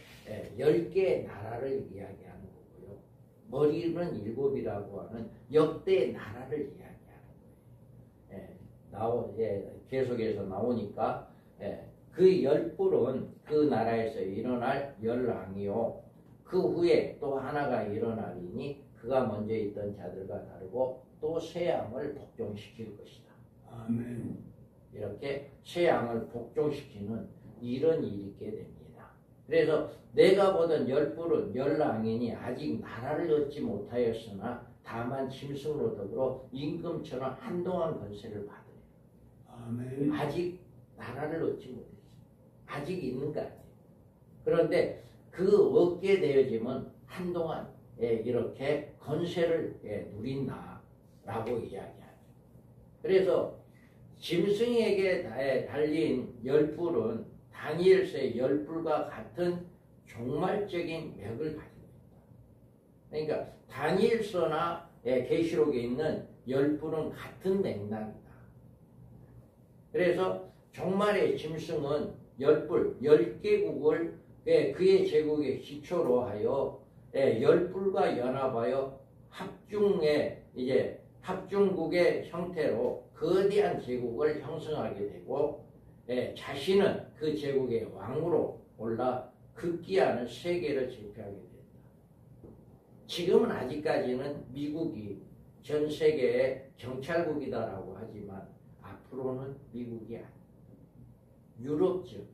10개 나라를 이야기하는 거고요. 머리는 7이라고 하는 역대 나라를 이야기하는 거예요. 계속해서 나오니까 그 10뿔은 그 나라에서 일어날 열왕이요. 그 후에 또 하나가 일어나리니 그가 먼저 있던 자들과 다르고 또 새 양을 복종시킬 것이다. 아멘. 이렇게 새 양을 복종시키는 이런 일이 있게 됩니다. 그래서 내가 보던 10뿔은 열왕이니 아직 나라를 얻지 못하였으나 다만 짐승으로 더불어 임금처럼 한동안 권세를 받으리라. 아멘. 아직 나라를 얻지 못했어요. 아직 있는 거 아니에요. 그런데 그 얻게 되어지면 한동안 이렇게 권세를 누린다라고 이야기하죠. 그래서 짐승에게 달린 10뿔은 다니엘서의 10뿔과 같은 종말적인 맥을 가지고 있다. 그러니까 다니엘서나 계시록에 있는 10뿔은 같은 맥락이다. 그래서 종말의 짐승은 10뿔, 10개국을 그의 제국의 기초로 하여 10뿔과 연합하여 합중국의 형태로 거대한 제국을 형성하게 되고 자신은 그 제국의 왕으로 올라 극기하는 세계를 제패하게 된다. 지금은 아직까지는 미국이 전 세계의 정찰국이다라고 하지만 앞으로는 미국이 아니다. 유럽 지역에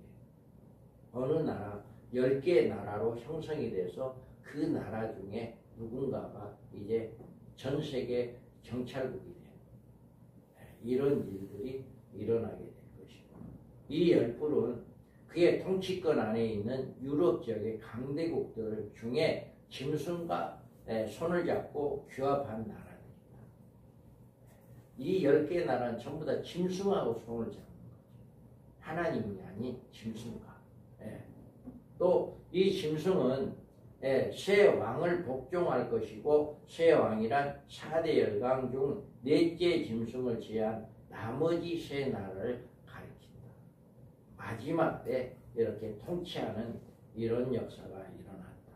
어느 나라 10개 나라로 형성이 돼서 그 나라 중에 누군가가 이제 전 세계 정찰국이 돼요. 이런 일들이 일어나게 될 것이고, 이 10뿔은 그의 통치권 안에 있는 유럽 지역의 강대국들 중에 짐승과 손을 잡고 규합한 나라들이다. 이 10개 나라는 전부 다 짐승하고 손을 잡는 거죠. 하나님이 아닌 짐승과. 또 이 짐승은 새 왕을 복종할 것이고, 새 왕이란 4대 열강 중 넷째 짐승을 제한 나머지 세 나라를 가리킨다. 마지막 때 이렇게 통치하는 이런 역사가 일어났다.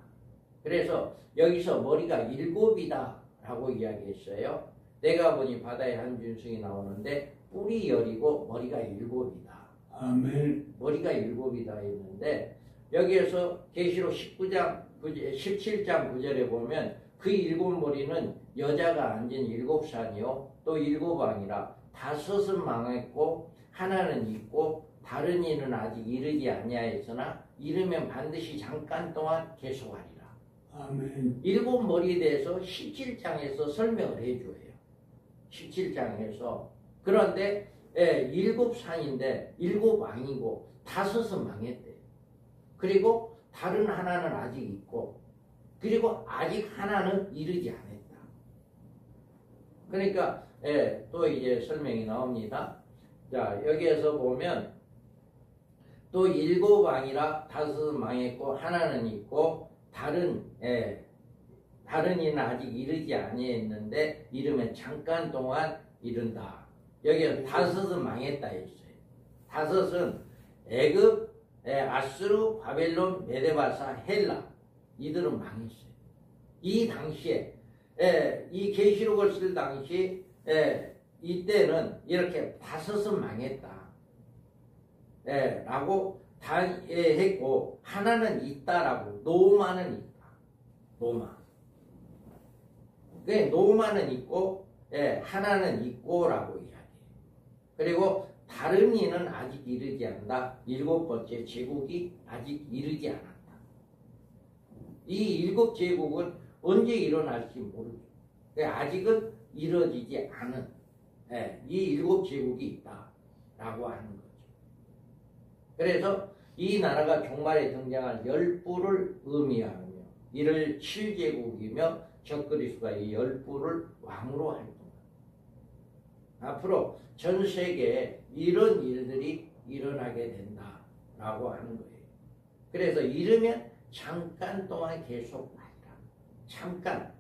그래서 여기서 머리가 7이다 라고 이야기했어요. 내가 보니 바다에 한 짐승이 나오는데 뿔이 10이고 머리가 7이다. 아멘. 머리가 7이다 했는데, 여기에서 계시록 17장 9절에 보면 그 7머리는 여자가 앉은 7산이요 또 7왕이라 5은 망했고 하나는 있고 다른 이는 아직 이르지 아니하였으나 이르면 반드시 잠깐 동안 계속하리라. 아멘. 7머리에 대해서 17장에서 설명을 해줘요. 17장에서. 그런데 7산인데 7왕이고 5은 망했대요. 그리고 다른 하나는 아직 있고, 그리고 아직 하나는 이르지 않았다. 그러니까 또 이제 설명이 나옵니다. 자, 여기에서 보면 또 7왕이라 5은 망했고 하나는 있고 다른 이는 아직 이르지 아니했는데 이르면 잠깐 동안 이른다. 여기에 5은 망했다 했어요. 5은 애굽, 아수르, 바벨론, 메데바사, 헬라, 이들은 망했어요. 이 당시에 이 계시록을 쓸 당시 이때는 이렇게 다섯은 망했다. 라고 했고 하나는 있다라고 노마는 있다. 노마. 노마는 있고 하나는 있고라고 이야기해요. 그리고 다른 이는 아직 이르지 않는다. 일곱 번째 제국이 아직 이르지 않았다. 이 일곱 제국은 언제 일어날지 모르죠. 아직은 이루어지지 않은 이 일곱 제국이 있다라고 하는 거죠. 그래서 이 나라가 종말에 등장한 열부를 의미하며 이를 7제국이며 적그리스도가 이 열부를 왕으로 활동합니다. 앞으로 전 세계에 이런 일들이 일어나게 된다라고 하는 거예요. 그래서 이르면 잠깐 동안 계속 아니라 잠깐,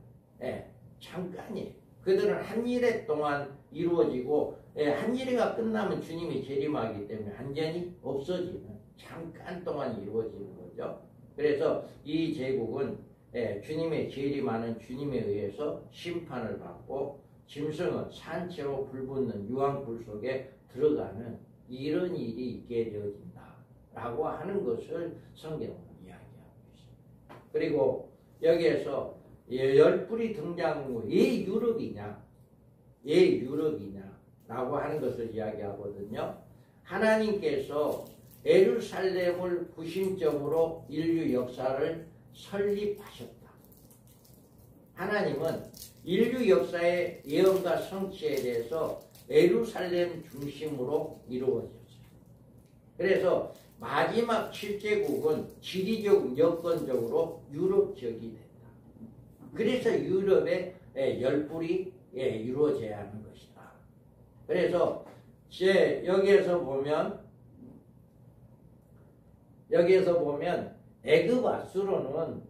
잠깐이에요. 그들은 한 일에 동안 이루어지고 한 일회가 끝나면 주님이 재림하기 때문에 완전히 없어지는 잠깐 동안 이루어지는 거죠. 그래서 이 제국은 주님의 재림하는 주님에 의해서 심판을 받고 짐승은 산채로 불붙는 유황불 속에 들어가는 이런 일이 있게 되어진다라고 하는 것을 성경은 이야기하고 있습니다. 그리고 여기에서 열불이 등장한 거 왜 유럽이냐? 왜 유럽이냐라고 하는 것을 이야기하거든요. 하나님께서 예루살렘을 구심점으로 인류 역사를 설립하셨다. 하나님은 인류 역사의 예언과 성취에 대해서 예루살렘 중심으로 이루어졌어요. 그래서 마지막 7제국은 지리적 여건적으로 유럽 지역이 된다. 그래서 유럽의 열불이 이루어져야 하는 것이다. 그래서 여기에서 보면 애굽 아수르는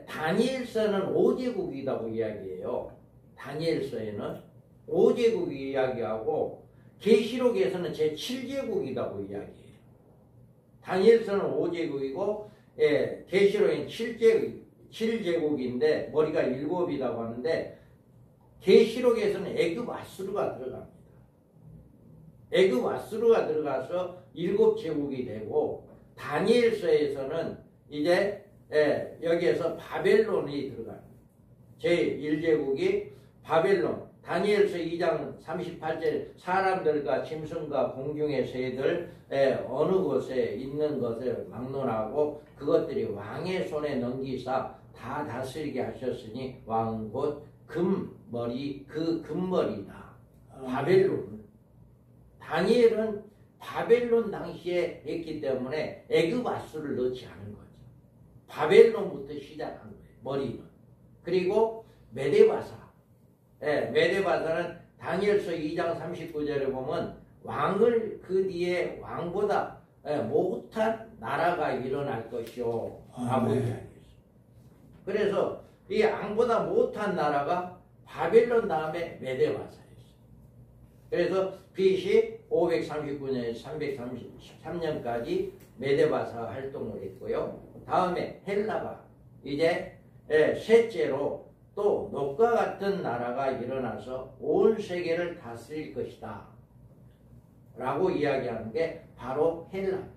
다니엘서는 5제국이라고 이야기해요. 다니엘서에는 5제국이 이야기하고 계시록에서는 제7제국이라고 이야기해요. 다니엘서는 5제국이고 계시록에는 7제국인데 머리가 7이라고 하는데 계시록에서는 애굽 아수르가 들어갑니다. 애굽 아수르가 들어가서 7제국이 되고 다니엘서에서는 이제 여기에서 바벨론이 들어갑니다. 제1제국이 바벨론. 다니엘서 2장 38절 사람들과 짐승과 공중의 새들 어느 곳에 있는 것을 막론하고 그것들이 왕의 손에 넘기사 다 다스리게 하셨으니 왕은 곧 금머리 그 금머리다. 바벨론. 다니엘은 바벨론 당시에 했기 때문에 애굽 아수를 넣지 않은 거죠. 바벨론부터 시작한 거예요. 머리는. 그리고 메데바사. 메데바사는 다니엘서 2장 39절에 보면 왕을 그 뒤에 왕보다 못한 나라가 일어날 것이요 라고 이야기했어요. 그래서 이 왕보다 못한 나라가 바벨론 다음에 메데바사였어요. 그래서 BC 539년에서 333년까지 메데바사 활동을 했고요. 다음에 헬라가 이제 셋째로 또 녹과 같은 나라가 일어나서 온 세계를 다스릴 것이다 라고 이야기하는 게 바로 헬라입니다.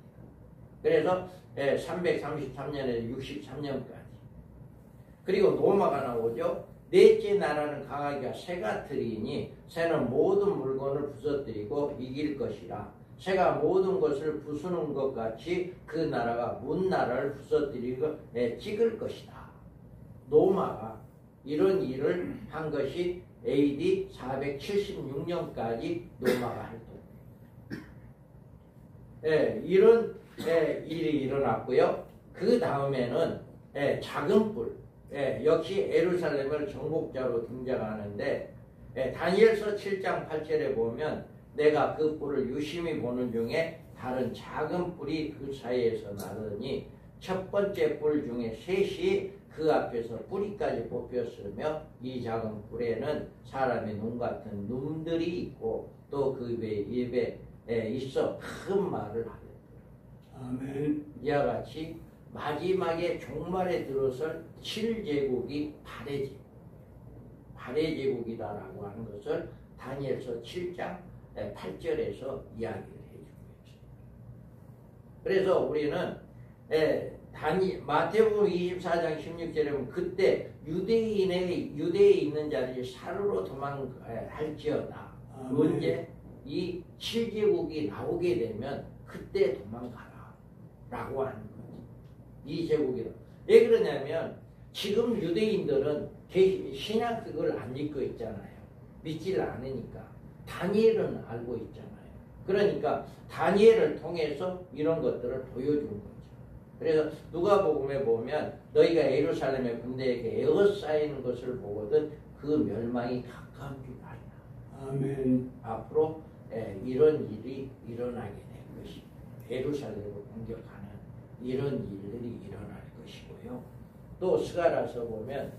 그래서 333년에서 63년까지. 그리고 로마가 나오죠. 넷째 나라는 강하기가 새가 들이니 새는 모든 물건을 부서뜨리고 이길 것이라. 새가 모든 것을 부수는 것 같이 그 나라가 문나라를 부서뜨리고 찍을 것이다. 로마가 이런 일을 한 것이 AD 476년까지 로마가 활동해요. 이런 일이 일어났고요. 그 다음에는 작은 뿔, 역시 예루살렘을 정복자로 등장하는데 다니엘서 7장 8절에 보면 내가 그 뿔을 유심히 보는 중에 다른 작은 뿔이 그 사이에서 나더니 첫 번째 뿔 중에 셋이 그 앞에서 뿌리까지 뽑혔으며 이 작은 뿔에는 사람의 눈 같은 눈들이 있고 또 그 입에 있어 큰 말을 하였더라. 아멘. 이와 같이 마지막에 종말에 들어설 7제국이 발해 제국이다라고 하는 것을 다니엘서 7장 8절에서 이야기를 해주고 있어요. 그래서 우리는 마태복음 24장 16절에 보면 그때 유대에 있는 자들이 사르로 도망할지어다. 언제 이 7제국이 나오게 되면 그때 도망가라 라고 하는 거죠. 이 제국이다. 왜 그러냐면 지금 유대인들은 신약 그걸 안 믿고 있잖아요. 믿지를 않으니까. 다니엘은 알고 있잖아요. 그러니까 다니엘을 통해서 이런 것들을 보여준 거죠. 그래서 누가복음에 보면 너희가 예루살렘의 군대에게 에워싸이는 것을 보거든 그 멸망이 가까운 줄 알라. 아멘. 앞으로 이런 일이 일어나게 될 것입니다. 예루살렘을 공격하는 이런 일들이 일어날 것이고요. 또 스가랴서 보면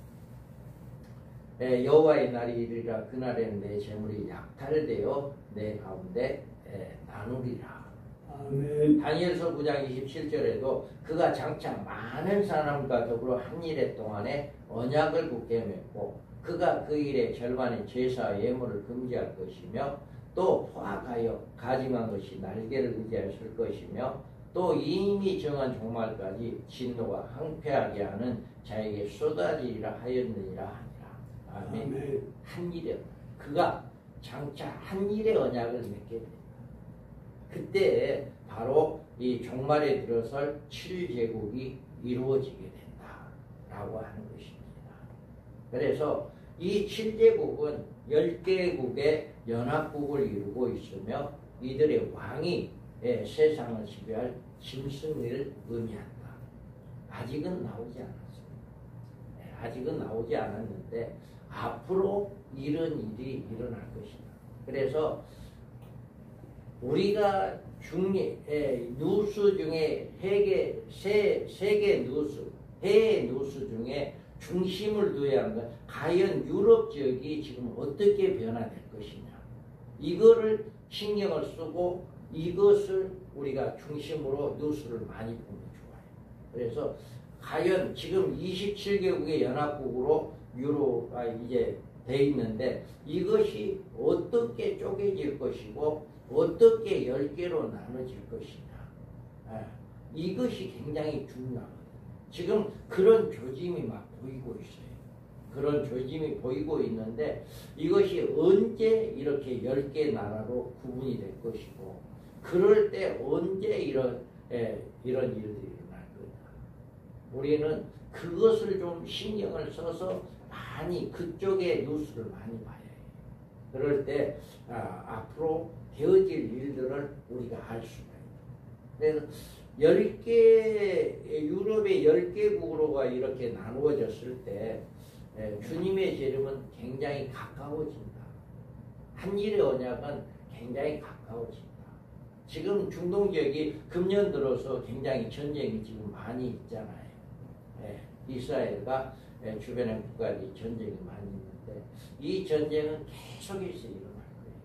여호와의 날이 이르리라. 그날에는 내 재물이 약탈되어 내 가운데 나누리라. 아멘. 다니엘서 9장 27절에도 그가 장차 많은 사람과 더불어 한 일에 동안에 언약을 굳게 맺고 그가 그 일의 절반의 제사와 예물을 금지할 것이며 또 포악하여 가증한 것이 날개를 의지하였을 것이며 또 이미 정한 종말까지 진노가 항폐하게 하는 자에게 쏟아지리라 하였느니라 하니라. 아멘. 아멘. 한 일에 그가 장차 한 일의 언약을 맺게 됩니다. 그때 바로 이 종말에 들어설 7제국이 이루어지게 된다라고 하는 것입니다. 그래서 이 7제국은 10개국의 연합국을 이루고 있으며 이들의 왕이 세상을 지배할 짐승을 의미한다. 아직은 나오지 않았습니다. 아직은 나오지 않았는데 앞으로 이런 일이 일어날 것이다. 그래서 우리가 뉴스 중에 세계 뉴스, 해외 뉴스 중에 중심을 둬야 하는 건 과연 유럽 지역이 지금 어떻게 변화될 것이냐. 이거를 신경을 쓰고 이것을 우리가 중심으로 뉴스를 많이 보면 좋아요. 그래서 과연 지금 27개국의 연합국으로 유로가 이제 돼 있는데 이것이 어떻게 쪼개질 것이고 어떻게 10개로 나눠질 것이냐. 이것이 굉장히 중요하거든요. 지금 그런 조짐이 막 보이고 있어요. 그런 조짐이 보이고 있는데 이것이 언제 이렇게 10개 나라로 구분이 될 것이고 그럴 때 언제 이런 일들이 일어날 거냐. 우리는 그것을 좀 신경을 써서 많이 그쪽의 뉴스를 많이 봐야 해요. 그럴 때 앞으로 되어질 일들을 우리가 알 수가 있다. 그래서 10개, 유럽의 10개국으로가 이렇게 나누어졌을 때 주님의 재림은 굉장히 가까워진다. 한일의 언약은 굉장히 가까워진다. 지금 중동 지역이 금년 들어서 굉장히 전쟁이 지금 많이 있잖아요. 이스라엘과 주변의 국가들이 전쟁이 많이 있는데 이 전쟁은 계속해서 일어날 거예요.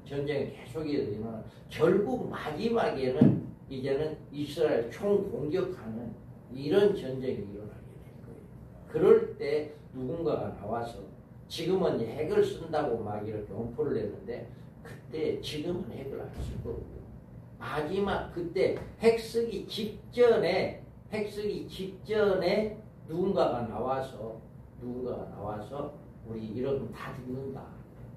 전쟁이 계속해서 일어나 결국 마지막에는 이제는 이스라엘 총공격하는 이런 전쟁이 일어나게 될 거예요. 그럴 때 누군가가 나와서 지금은 핵을 쓴다고 막 이렇게 엄포를 내는데 그때 지금은 핵을 안 쓸 거고 마지막 그때 핵 쓰기 직전에 누군가가 나와서 우리 이러면 다 죽는다.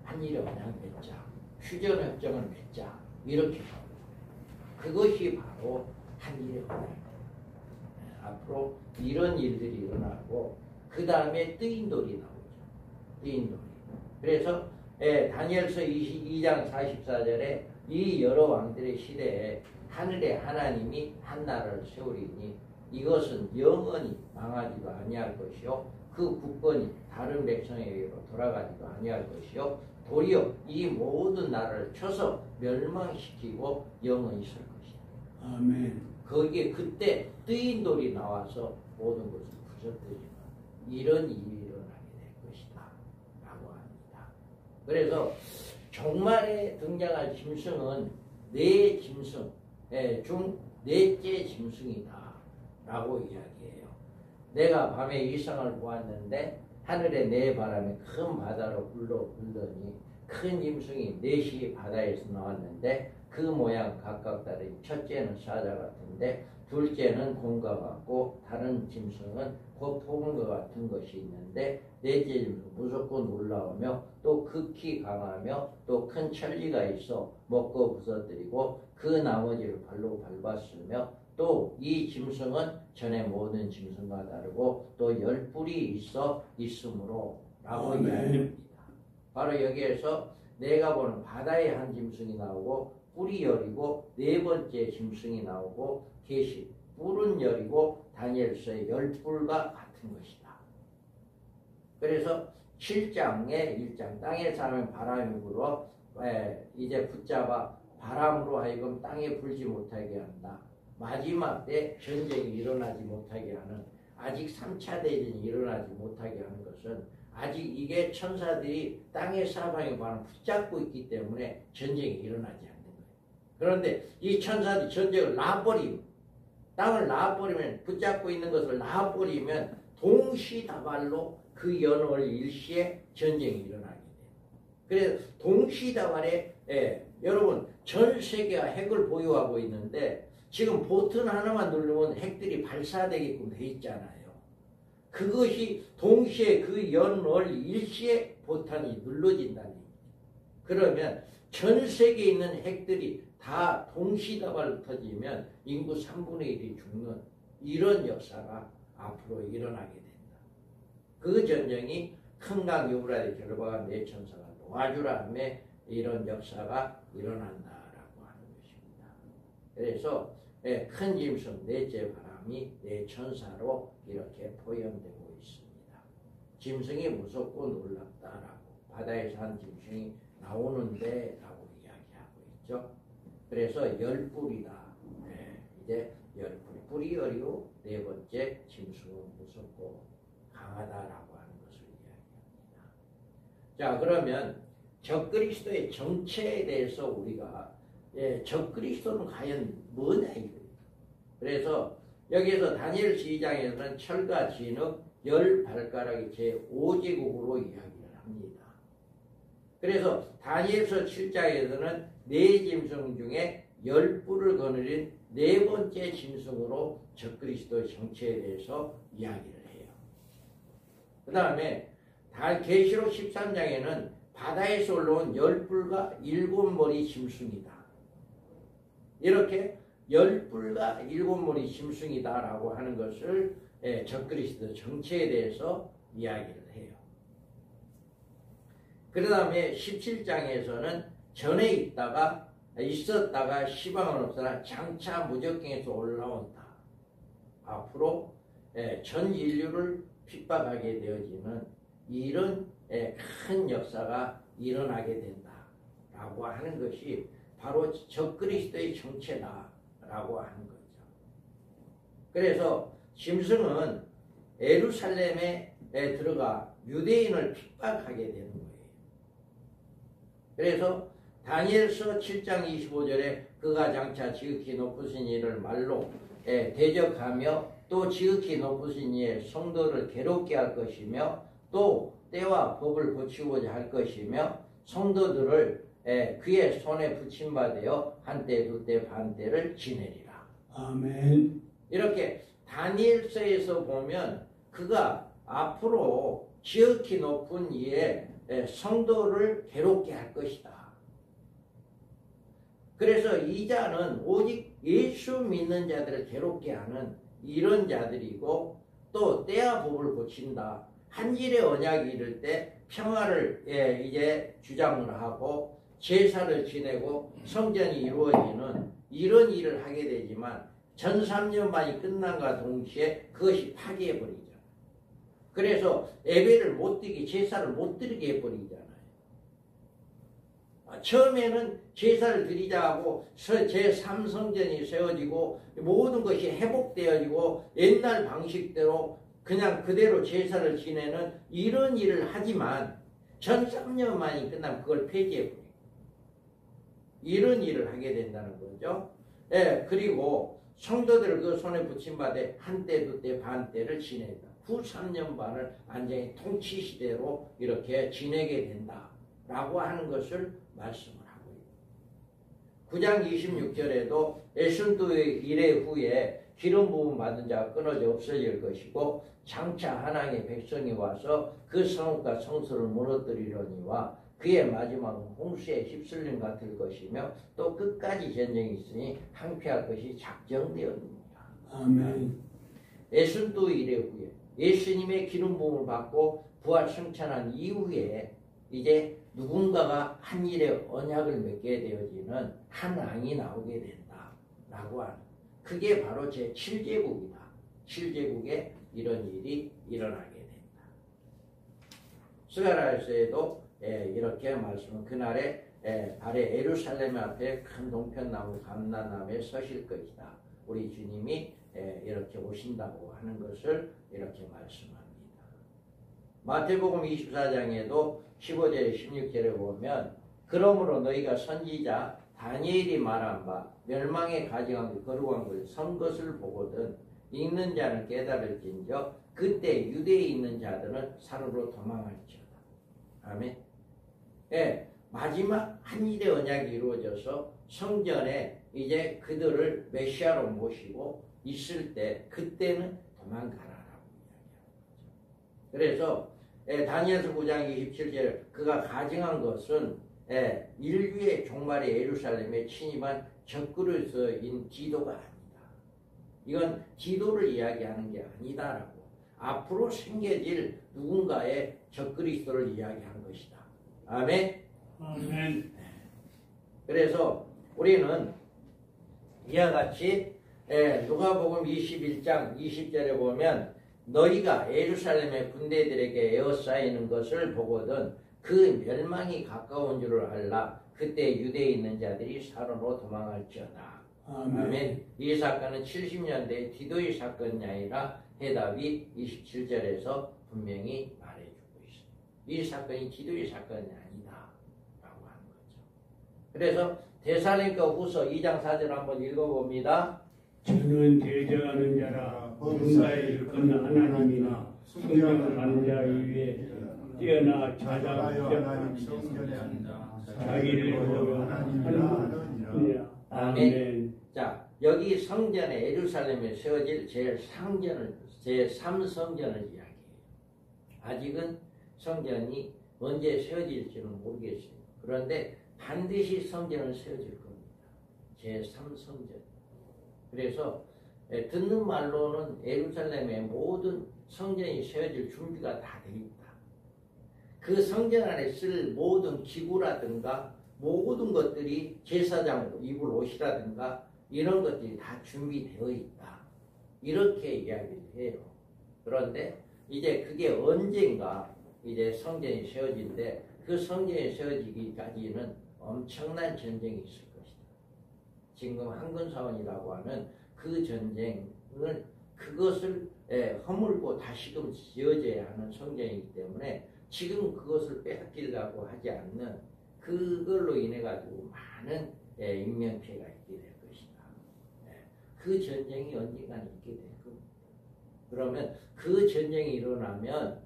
한일의 언약 맺자. 휴전협정을 맺자. 이렇게 하고 그것이 바로 한일의 언약입니다. 앞으로 이런 일들이 일어나고 그 다음에 뜨인돌이 나오죠. 뜨인돌이. 그래서 다니엘서 22장 44절에 이 여러 왕들의 시대에 하늘의 하나님이 한 나라를 세우리니 이것은 영원히 망하지도 아니할 것이요 그 국권이 다른 백성에게로 돌아가지도 아니할 것이요 도리어 이 모든 나라를 쳐서 멸망시키고 영원히 설 것이다. 아멘. 거기에 그때 뜨인 돌이 나와서 모든 것을 부서뜨리는 이런 일이 일어나게 될 것이다 라고 합니다. 그래서 종말에 등장할 짐승은 네 짐승 중 넷째 짐승이다 라고 이야기해요. 내가 밤에 이상을 보았는데 하늘의 네 바람이 큰 바다로 불더니 큰 짐승이 넷이 바다에서 나왔는데 그 모양 각각 다르니 첫째는 사자 같은데 둘째는 곰과 같고 다른 짐승은 곧 포근과 같은 것이 있는데 넷째 짐승은 무섭고 놀라우며 또 극히 강하며 또 큰 천리가 있어 먹고 부서뜨리고 그 나머지를 발로 밟았으며 또 이 짐승은 전에 모든 짐승과 다르고 또 10뿔이 있으므로 라고 이야기합니다. 바로 여기에서 내가 보는 바다의 한 짐승이 나오고 뿔이 열이고 네 번째 짐승이 나오고 계시 뿔은 열이고 다니엘서의 10뿔과 같은 것이다. 그래서 7장의 1장 땅에 사는 바람이 불어 이제 붙잡아 바람으로 하여금 땅에 불지 못하게 한다. 마지막 때 전쟁이 일어나지 못하게 하는 아직 3차 대전이 일어나지 못하게 하는 것은 아직 이게 천사들이 땅의 사방에 바람 붙잡고 있기 때문에 전쟁이 일어나지 않는 거예요. 그런데 이 천사들이 전쟁을 놔버리면 땅을 놔버리면 붙잡고 있는 것을 놔버리면 동시다발로 그 연월 일시에 전쟁이 일어나게 돼요. 그래서 동시다발에 여러분 전 세계가 핵을 보유하고 있는데 지금 버튼 하나만 누르면 핵들이 발사되게끔 돼 있잖아요. 그것이 동시에 그 연월 일시에 포탄이 눌러진다는 얘기죠. 그러면 전 세계에 있는 핵들이 다 동시다발로 터지면 인구 3분의 1이 죽는 이런 역사가 앞으로 일어나게 된다. 그 전쟁이 큰강 유브라데 결박한 네 천사가 도와주라 하며 이런 역사가 일어난다라고 하는 것입니다. 그래서 큰 짐승 넷째 바람이 네 천사로 이렇게 표현되고 있습니다. 짐승이 무섭고 놀랍다라고 바다에서 한 짐승이 나오는데 라고 이야기하고 있죠. 그래서 10뿔이다. 이제 10뿔 뿔이 열이고 네 번째 짐승은 무섭고 강하다라고 하는 것을 이야기합니다. 자, 그러면 적그리스도의 정체에 대해서 우리가 적그리스도는 과연 뭐냐 이거예요. 그래서 여기에서 다니엘 2장에서는 철과 진흙 10발가락이 제5제국으로 이야기를 합니다. 그래서 다니엘서 7장에서는 네 짐승 중에 10뿔을 거느린 네 번째 짐승으로 적그리스도의 정체에 대해서 이야기를 해요. 그 다음에 계시록 13장에는 바다에서 올라온 10뿔과 7머리 짐승이다. 이렇게 10뿔과 7머리 짐승이다라고 하는 것을 적그리스도 정체에 대해서 이야기를 해요. 그 다음에 17장에서는 전에 있었다가 시방은 없으나 장차 무적경에서 올라온다. 앞으로 전 인류를 핍박하게 되어지는 이런 큰 역사가 일어나게 된다라고 하는 것이 바로 적그리스도의 정체다라고 하는 거죠. 그래서 짐승은 예루살렘에 들어가 유대인을 핍박하게 되는 거예요. 그래서 다니엘서 7장 25절에 그가 장차 지극히 높으신 이를 말로 대적하며 또 지극히 높으신 이의 성도를 괴롭게 할 것이며 또 때와 법을 고치고자 할 것이며 성도들을 그의 손에 붙임받아 한때 두때 반때를 지내리라. 아멘. 이렇게 다니엘서에서 보면 그가 앞으로 지극히 높은 이의 성도를 괴롭게 할 것이다. 그래서 이 자는 오직 예수 믿는 자들을 괴롭게 하는 이런 자들이고 또 때와 법을 고친다. 한일의 언약이 이를 때 평화를 이제 주장을 하고 제사를 지내고 성전이 이루어지는 이런 일을 하게 되지만 전 3년만이 끝난과 동시에 그것이 파괴해버리죠. 그래서 예배를 못 드리게 제사를 못 드리게 해버리잖아요. 처음에는 제사를 드리자 하고 제3성전이 세워지고 모든 것이 회복되어지고 옛날 방식대로 그냥 그대로 제사를 지내는 이런 일을 하지만 전 3년 만이 끝나면 그걸 폐지해버려요. 이런 일을 하게 된다는 거죠. 그리고 성도들 그 손에 붙임받아 한때 두때 반때를 지낸다. 후 3년 반을 완전히 통치시대로 이렇게 지내게 된다라고 하는 것을 말씀을 하고 있습니다. 9장 26절에도 에순도의 이래 후에 기름 부음 받은 자가 끊어져 없어질 것이고 장차 하나님의 백성이 와서 그 성읍과 성소를 무너뜨리려니와 그의 마지막은 홍수에 휩쓸림 같을 것이며 또 끝까지 전쟁이 있으니 항피할 것이 작정되었느니라. 아멘. 에순도 이래 후에 예수님의 기름 부음을 받고 부활 승천한 이후에 이제 누군가가 한 일에 언약을 맺게 되어지는 한 왕이 나오게 된다라고 하는, 그게 바로 제7제국이다. 7제국에 이런 일이 일어나게 된다. 스가랴서에도 이렇게 말씀은 그날에 발에 예루살렘 앞에 큰 동편나무 감람나무에 서실 것이다. 우리 주님이 이렇게 오신다고 하는 것을 이렇게 말씀합니다. 마태복음 24장에도 15절에 16절에 보면 그러므로 너희가 선지자 다니엘이 말한 바 멸망의 가증한 거룩한 것을 선 것을 보거든 읽는 자는 깨달을진저 그때 유대에 있는 자들은 산으로 도망할지어다. 아멘. 마지막 한 일의 언약이 이루어져서 성전에 이제 그들을 메시아로 모시고 있을 때 그때는 도망가라라고 이야기합니다. 그래서 다니엘서 9장 27절 그가 가증한 것은 인류의 종말의 예루살렘에 침입한 적그리스도인 디도가 아니다. 이건 디도를 이야기하는 게 아니다라고, 앞으로 생겨질 누군가의 적그리스도를 이야기하는 것이다. 아멘. 아멘. 그래서 우리는 이와 같이 누가복음 21장 20절에 보면 너희가 예루살렘의 군대들에게 에워싸이는 것을 보거든 그 멸망이 가까운 줄을 알라. 그때 유대에 있는 자들이 사로로 도망할지어다. 아멘. 이 사건은 70년대 디도의 사건이 아니라 해답이 27절에서 분명히 말해주고 있습니다. 이 사건이 디도의 사건이 아니다 라고 하는 거죠. 그래서 데살로니가 후서 2장 4절 한번 읽어봅니다. 저는 대적하는 자라 범사에 일컫는 하나님이나 성령을 받는 자 위에 뛰어나 찾아하여 하나님 성전에 앉아 자기를 보여 하나님이라. 아멘. 자, 여기 성전에 예루살렘에 세워질 제3성전을 이야기해요. 아직은 성전이 언제 세워질지는 모르겠어요. 그런데 반드시 성전은 세워질 겁니다. 제3성전. 그래서 듣는 말로는 예루살렘의 모든 성전이 세워질 준비가 다 되어 있다. 그 성전 안에 쓸 모든 기구라든가 모든 것들이 제사장 입을 옷이라든가 이런 것들이 다 준비되어 있다. 이렇게 이야기를 해요. 그런데 이제 그게 언젠가 이제 성전이 세워진데 그 성전이 세워지기까지는 엄청난 전쟁이 있을 것이다. 지금 한군사원이라고 하는 그 전쟁을 그것을 허물고 다시금 지어져야 하는 성전이기 때문에 지금 그것을 빼앗기려고 하지 않는 그걸로 인해 가지고 많은 인명피해가 있게 될 것이다. 그 전쟁이 언젠가는 있게 될 겁니다. 그러면 그 전쟁이 일어나면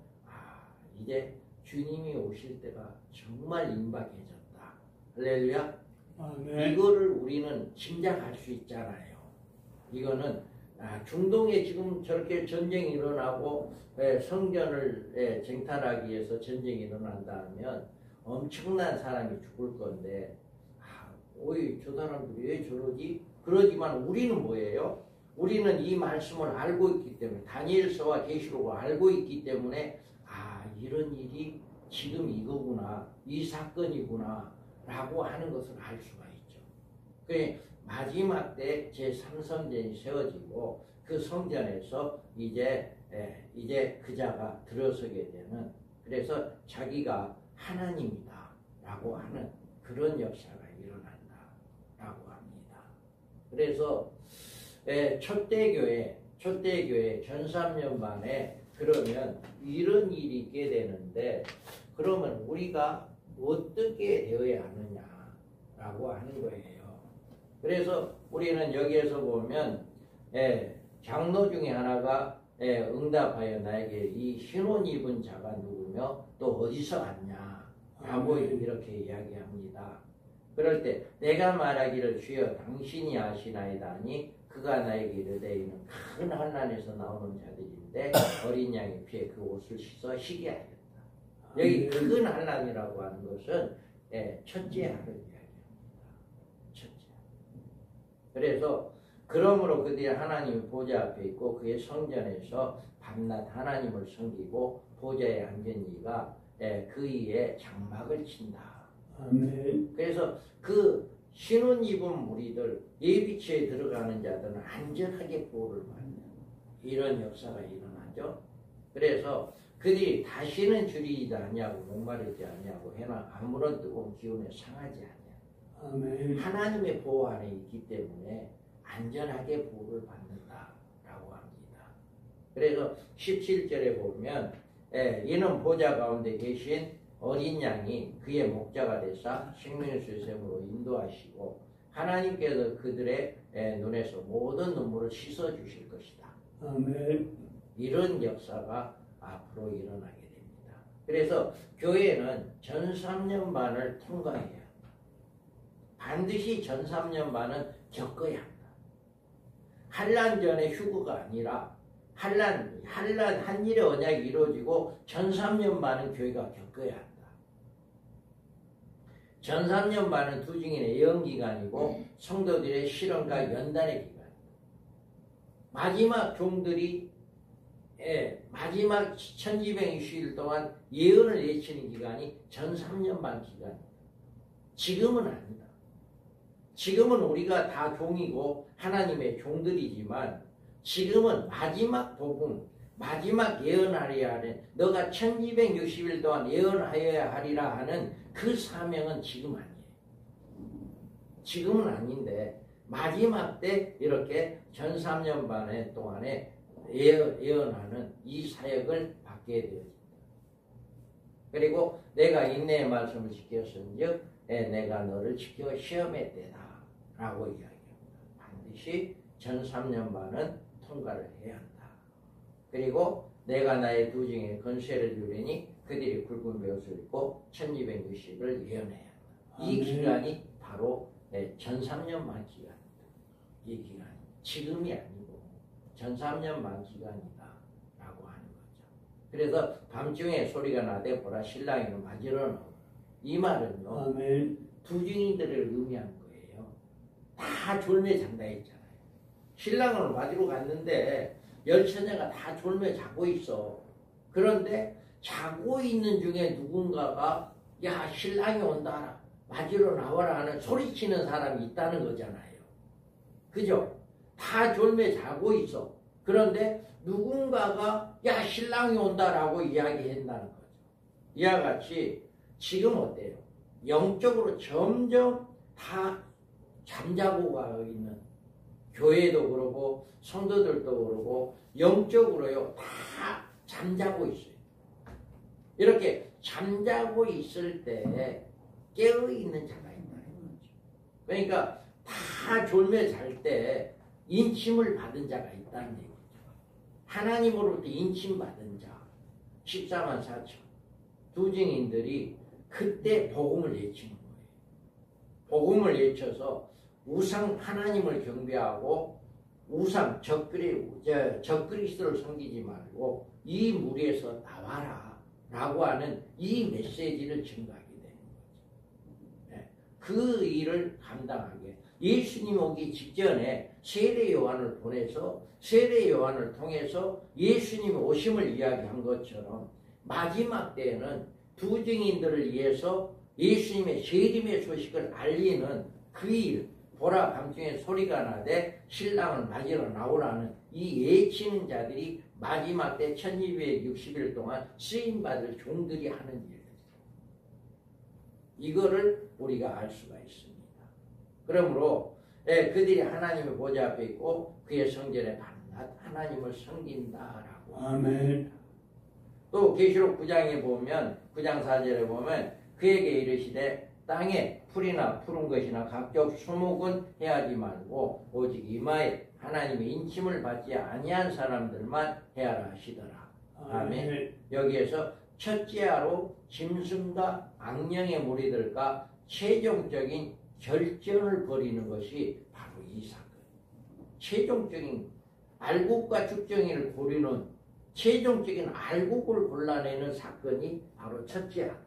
이제 주님이 오실 때가 정말 임박해졌다. 할렐루야. 아멘. 이거를 우리는 짐작할 수 있잖아요. 이거는 중동에 지금 저렇게 전쟁이 일어나고 성전을 쟁탈하기 위해서 전쟁이 일어난다면 엄청난 사람이 죽을 건데 오이 저 사람들 왜 저러지? 그러지만 우리는 뭐예요? 우리는 이 말씀을 알고 있기 때문에 다니엘서와 계시록을 알고 있기 때문에 이런 일이 지금 이거구나, 이 사건이구나 라고 하는 것을 알 수가 있죠. 그래 마지막 때 제3성전이 세워지고 그 성전에서 이제 그자가 들어서게 되는, 그래서 자기가 하나님이다 라고 하는 그런 역사가 일어난다 라고 합니다. 그래서 초대교회 전 3년 만에 그러면 이런 일이 있게 되는데 그러면 우리가 어떻게 되어야 하느냐라고 하는 거예요. 그래서 우리는 여기에서 보면 장로 중에 하나가 응답하여 나에게 이 흰옷 입은 자가 누구며 또 어디서 왔냐 라고 이렇게 이야기합니다. 그럴 때 내가 말하기를 주여 당신이 아시나이다 하니 그가 나에게 이르되 이는 큰 환난에서 나오는 자들인데 어린 양의 피에 그 옷을 씻어 희게 하였다. 여기 큰 환난이라고 하는 것은 첫째 하는 이야기입니다. 첫째. 그래서 그러므로 그들이 하나님의 보좌 앞에 있고 그의 성전에서 밤낮 하나님을 섬기고 보좌에 앉은 이가 그 위에 장막을 친다. 아멘. 그래서 그 신혼 입은 무리들 예비치에 들어가는 자들은 안전하게 보호를 받는 이런 역사가 일어나죠. 그래서 그들이 다시는 줄이지 않냐고 목마르지 않냐고 해나 아무런 뜨거운 기운에 상하지 않냐. 아멘. 하나님의 보호 안에 있기 때문에 안전하게 보호를 받는다라고 합니다. 그래서 17절에 보면 이는 보좌 가운데 계신 어린 양이 그의 목자가 되사 생명수의 샘으로 인도하시고 하나님께서 그들의 눈에서 모든 눈물을 씻어 주실 것이다. 아멘. 이런 역사가 앞으로 일어나게 됩니다. 그래서 교회는 전 3년 반을 통과해야 한다. 반드시 전 3년 반은 겪어야 한다. 환난 전에 휴거가 아니라 환난 한 일의 언약이 이루어지고 전 3년 반은 교회가 겪어야 한다. 전 3년 반은 두 증인의 예언기간이고 성도들의 실험과 연단의 기간입니다. 마지막 종들이 마지막 1220일 동안 예언을 외치는 기간이 전 3년 반 기간입니다. 지금은 아니다. 지금은 우리가 다 종이고 하나님의 종들이지만 지금은 마지막 복음, 마지막 예언하리라 하는 너가 1260일 동안 예언하여야 하리라 하는 그 사명은 지금 아니에요. 지금은 아닌데 마지막 때 이렇게 전 3년 반 동안에 예언하는 이 사역을 받게 되어집니다. 그리고 내가 인내의 말씀을 지켰은즉 내가 너를 지켜 시험의 때다 라고 이야기합니다. 반드시 전 3년 반은 통과를 해야 한다. 그리고 내가 나의 두 증에 건세를 주리니 그들이 굵은 베옷을 입고 1260을 예언해야 한다. 이 기간이 바로 전 3년 반 기간입니다. 이 기간이 지금이 아니고 전 3년 반 기간이다 라고 하는 거죠. 그래서 밤중에 소리가 나되 보라 신랑이는 맞으러 나오라. 이 말은요 아멘. 두 증인들을 의미하는 거예요. 다 졸매 잔다 했잖아요. 신랑을 맞으러 갔는데 열처녀가 다 졸매 자고 있어. 그런데 자고 있는 중에 누군가가 야 신랑이 온다 맞으러 나와라 하는 소리치는 사람이 있다는 거잖아요. 그죠? 다 졸매 자고 있어. 그런데 누군가가 야 신랑이 온다라고 이야기한다는 거죠. 이와 같이 지금 어때요? 영적으로 점점 다 잠자고 가 있는 교회도 그러고 성도들도 그러고 영적으로요 다 잠자고 있어요. 이렇게 잠자고 있을 때 깨어있는 자가 있다는 거죠. 그러니까 다 졸며 잘 때 인침을 받은 자가 있다는 얘기죠. 하나님으로부터 인침받은 자 14만 4천 두 증인들이 그때 복음을 외치는 거예요. 복음을 외쳐서 우상 하나님을 경배하고 우상 적그리스도를 섬기지 말고 이 무리에서 나와라 라고 하는 이 메시지를 증거하게 되는 거죠. 그 일을 감당하게 예수님 오기 직전에 세례 요한을 보내서 세례 요한을 통해서 예수님 오심을 이야기한 것처럼 마지막 때에는 두 증인들을 위해서 예수님의 재림의 소식을 알리는 그 일, 보라 밤중에 소리가 나되 신랑을 맞으러 나오라는 이 외치는 자들이 마지막 때 1260일 동안 쓰임받을 종들이 하는 일들. 이거를 우리가 알 수가 있습니다. 그러므로 그들이 하나님의 보좌 앞에 있고 그의 성전에 밤낮 하나님을 섬긴다라고. 아멘. 또 계시록 9장에 보면 9장 4절에 보면 그에게 이르시되 땅에 풀이나 푸른 것이나 각종 수목은 해하지 말고 오직 이마에 하나님의 인침을 받지 아니한 사람들만 해야라 하시더라. 아멘. 아멘. 여기에서 첫째하로 짐승과 악령의 무리들과 최종적인 결전을 벌이는 것이 바로 이 사건. 최종적인 알곡과 죽정이를 고르는 최종적인 알곡을 골라내는 사건이 바로 첫째하다.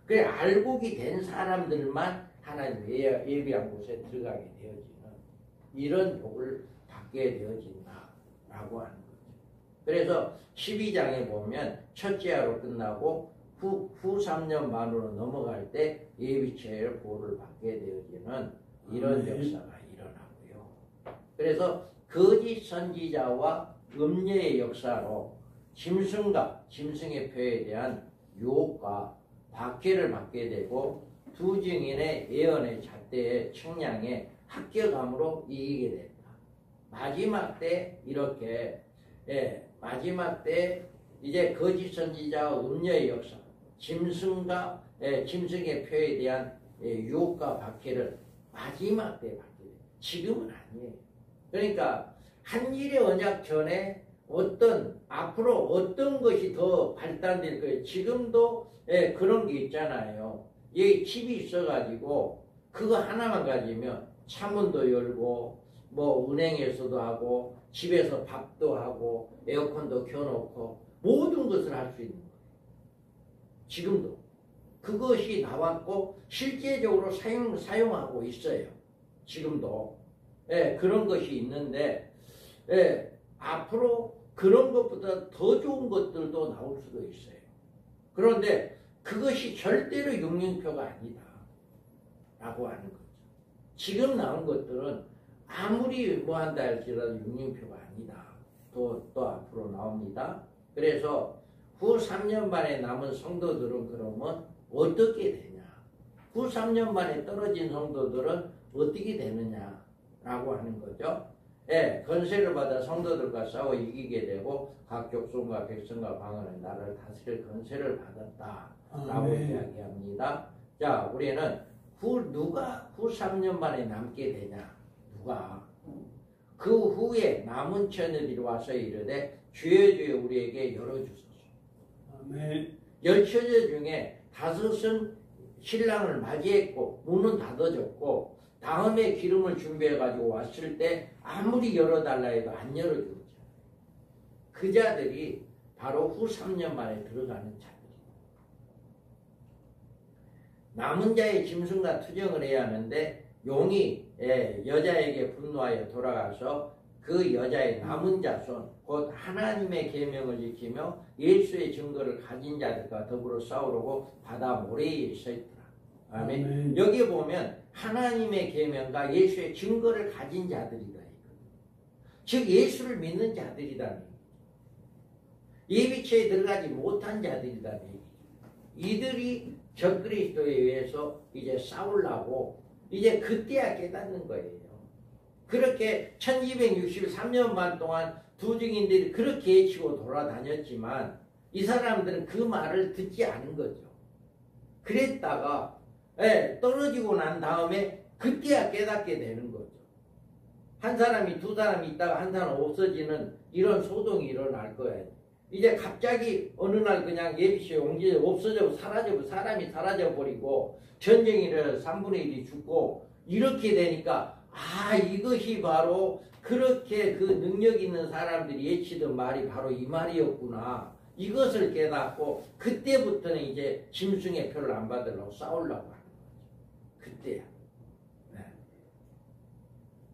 그래 알곡이 된 사람들만 하나님 예비한 곳에 들어가게 되어지는 이런 복을 받게 되어진다라고 하는 거죠. 그래서 12장에 보면 첫째하로 끝나고 후 3년 반으로 넘어갈 때 예비체의 보호를 받게 되어지는 이런 역사가 일어나고요. 그래서 거짓 선지자와 음녀의 역사로 짐승과 짐승의 표에 대한 유혹과 박해를 받게 되고 두 증인의 예언의 잣대의 측량에 합격함으로 이기게 된다. 마지막 때 이렇게 마지막 때 이제 거짓 선지자와 음녀의 역사, 짐승과 짐승의 표에 대한 유혹과 박해를 마지막 때 받게 돼요. 지금은 아니에요. 그러니까 한일의 언약 전에 앞으로 어떤 것이 더 발달될 거예요. 지금도 그런 게 있잖아요. 여기 칩이 있어가지고 그거 하나만 가지면 차문도 열고 뭐 은행에서도 하고 집에서 밥도 하고 에어컨도 켜놓고 모든 것을 할 수 있는 거예요. 지금도 그것이 나왔고 실제적으로 사용하고 있어요. 지금도 그런 것이 있는데 앞으로 그런 것보다 더 좋은 것들도 나올 수도 있어요. 그런데 그것이 절대로 육륜표가 아니다 라고 하는 거죠. 지금 나온 것들은 아무리 뭐 한다 할지라도 육륜표가 아니다. 또 앞으로 나옵니다. 그래서 후 3년 반에 남은 성도들은 그러면 어떻게 되냐? 후 3년 반에 떨어진 성도들은 어떻게 되느냐라고 하는 거죠. 건세를 받아 성도들과 싸워 이기게 되고 각 족속과 백성과 방언의 나라를 다스릴 건세를 받았다라고 이야기합니다. 자, 우리는 누가 후 3년 만에 남게 되냐? 누가? 그 후에 남은 처녀들이 와서 이르되 주여 주여 우리에게 열어주소서. 아멘. 10처녀 중에 5은 신랑을 맞이했고 문은 닫아졌고 다음에 기름을 준비해가지고 왔을 때 아무리 열어달라 해도 안 열어주죠. 그 자들이 바로 후 3년 만에 들어가는 자들입니다. 남은 자의 짐승과 투정을 해야 하는데 용이 여자에게 분노하여 돌아가서 그 여자의 남은 자손 곧 하나님의 계명을 지키며 예수의 증거를 가진 자들과 더불어 싸우려고 바다 모래에 서 있더라. 아멘. 아멘. 여기 보면 하나님의 계명과 예수의 증거를 가진 자들이다. 즉 예수를 믿는 자들이다. 예비체에 들어가지 못한 자들이다. 이들이 적그리스도에 의해서 이제 싸우려고 이제 그때야 깨닫는 거예요. 그렇게 1263년 반 동안 두 증인들이 그렇게 외치고 돌아다녔지만 이 사람들은 그 말을 듣지 않은 거죠. 그랬다가 떨어지고 난 다음에 그때야 깨닫게 되는 거죠. 한 사람이 두 사람이 있다가 한 사람 없어지는 이런 소동이 일어날 거예요. 이제 갑자기 어느 날 그냥 예비시 용기에 없어져 사라져 사람이 사라져버리고 전쟁이 일어나서 3분의 1이 죽고 이렇게 되니까 이것이 바로 그렇게 그 능력 있는 사람들이 외치던 말이 바로 이 말이었구나. 이것을 깨닫고 그때부터는 이제 짐승의 표를 안 받으려고 싸우려고 하는 거죠. 그때야.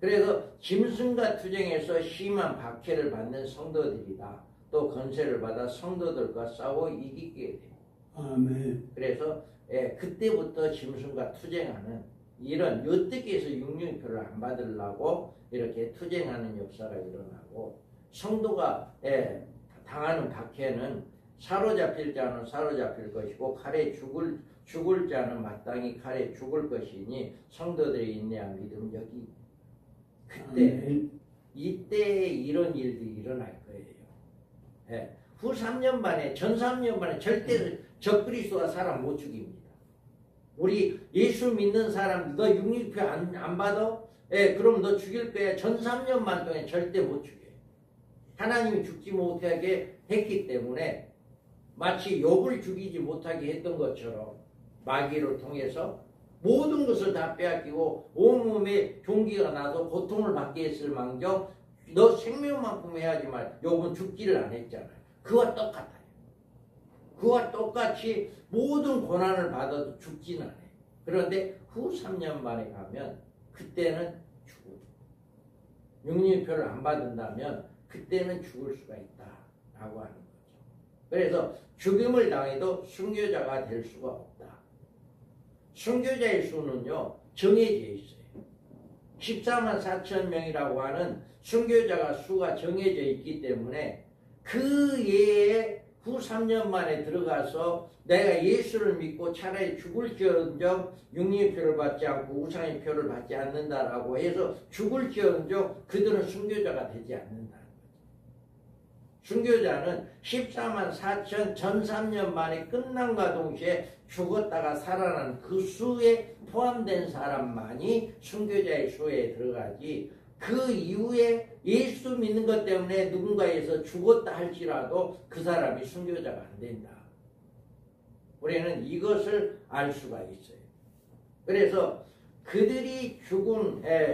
그래서 짐승과 투쟁에서 심한 박해를 받는 성도들이다. 또 건세를 받아 성도들과 싸워 이기게 돼요. 아멘. 그래서 그때부터 짐승과 투쟁하는 이런 어떻게 해서 육륜표를 안 받으려고 이렇게 투쟁하는 역사가 일어나고 성도가 당하는 박해는 사로잡힐 자는 사로잡힐 것이고 칼에 죽을 자는 마땅히 칼에 죽을 것이니 성도들의 인내한 믿음 여기 그때 이때 이런 일들이 일어날 거예요. 후 3년 만에 전 3년 만에 절대 적그리스도가 사람 못 죽입니다. 우리 예수 믿는 사람 너 육륜표 안 받아? 그럼 너 죽일 거야. 전 3년만 동안 절대 못 죽여. 하나님이 죽지 못하게 했기 때문에 마치 욥을 죽이지 못하게 했던 것처럼 마귀를 통해서 모든 것을 다 빼앗기고 온몸에 종기가 나서 고통을 받게 했을 망정 너 생명만큼 해야지만 욥은 죽지를 안 했잖아요. 그와 똑같아요. 그와 똑같이 모든 고난을 받아도 죽지는 않아요. 그런데 후 3년 만에 가면 그때는 죽어요. 육륜표를 안 받는다면 그때는 죽을 수가 있다라고 하는 거죠. 그래서 죽임을 당해도 순교자가 될 수가 없다. 순교자의 수는요 정해져 있어요. 14만 4천 명이라고 하는 순교자가 수가 정해져 있기 때문에 그 예에 후 3년 만에 들어가서 내가 예수를 믿고 차라리 죽을지언정 육륜표를 받지 않고 우상의 표를 받지 않는다라고 해서 죽을지언정 그들은 순교자가 되지 않는다는 거죠. 순교자는 14만 4천 전 3년 만에 끝남과 동시에 죽었다가 살아난 그 수에 포함된 사람만이 순교자의 수에 들어가지 그 이후에 예수 믿는 것 때문에 누군가에서 죽었다 할지라도 그 사람이 순교자가 안 된다. 우리는 이것을 알 수가 있어요. 그래서 그들이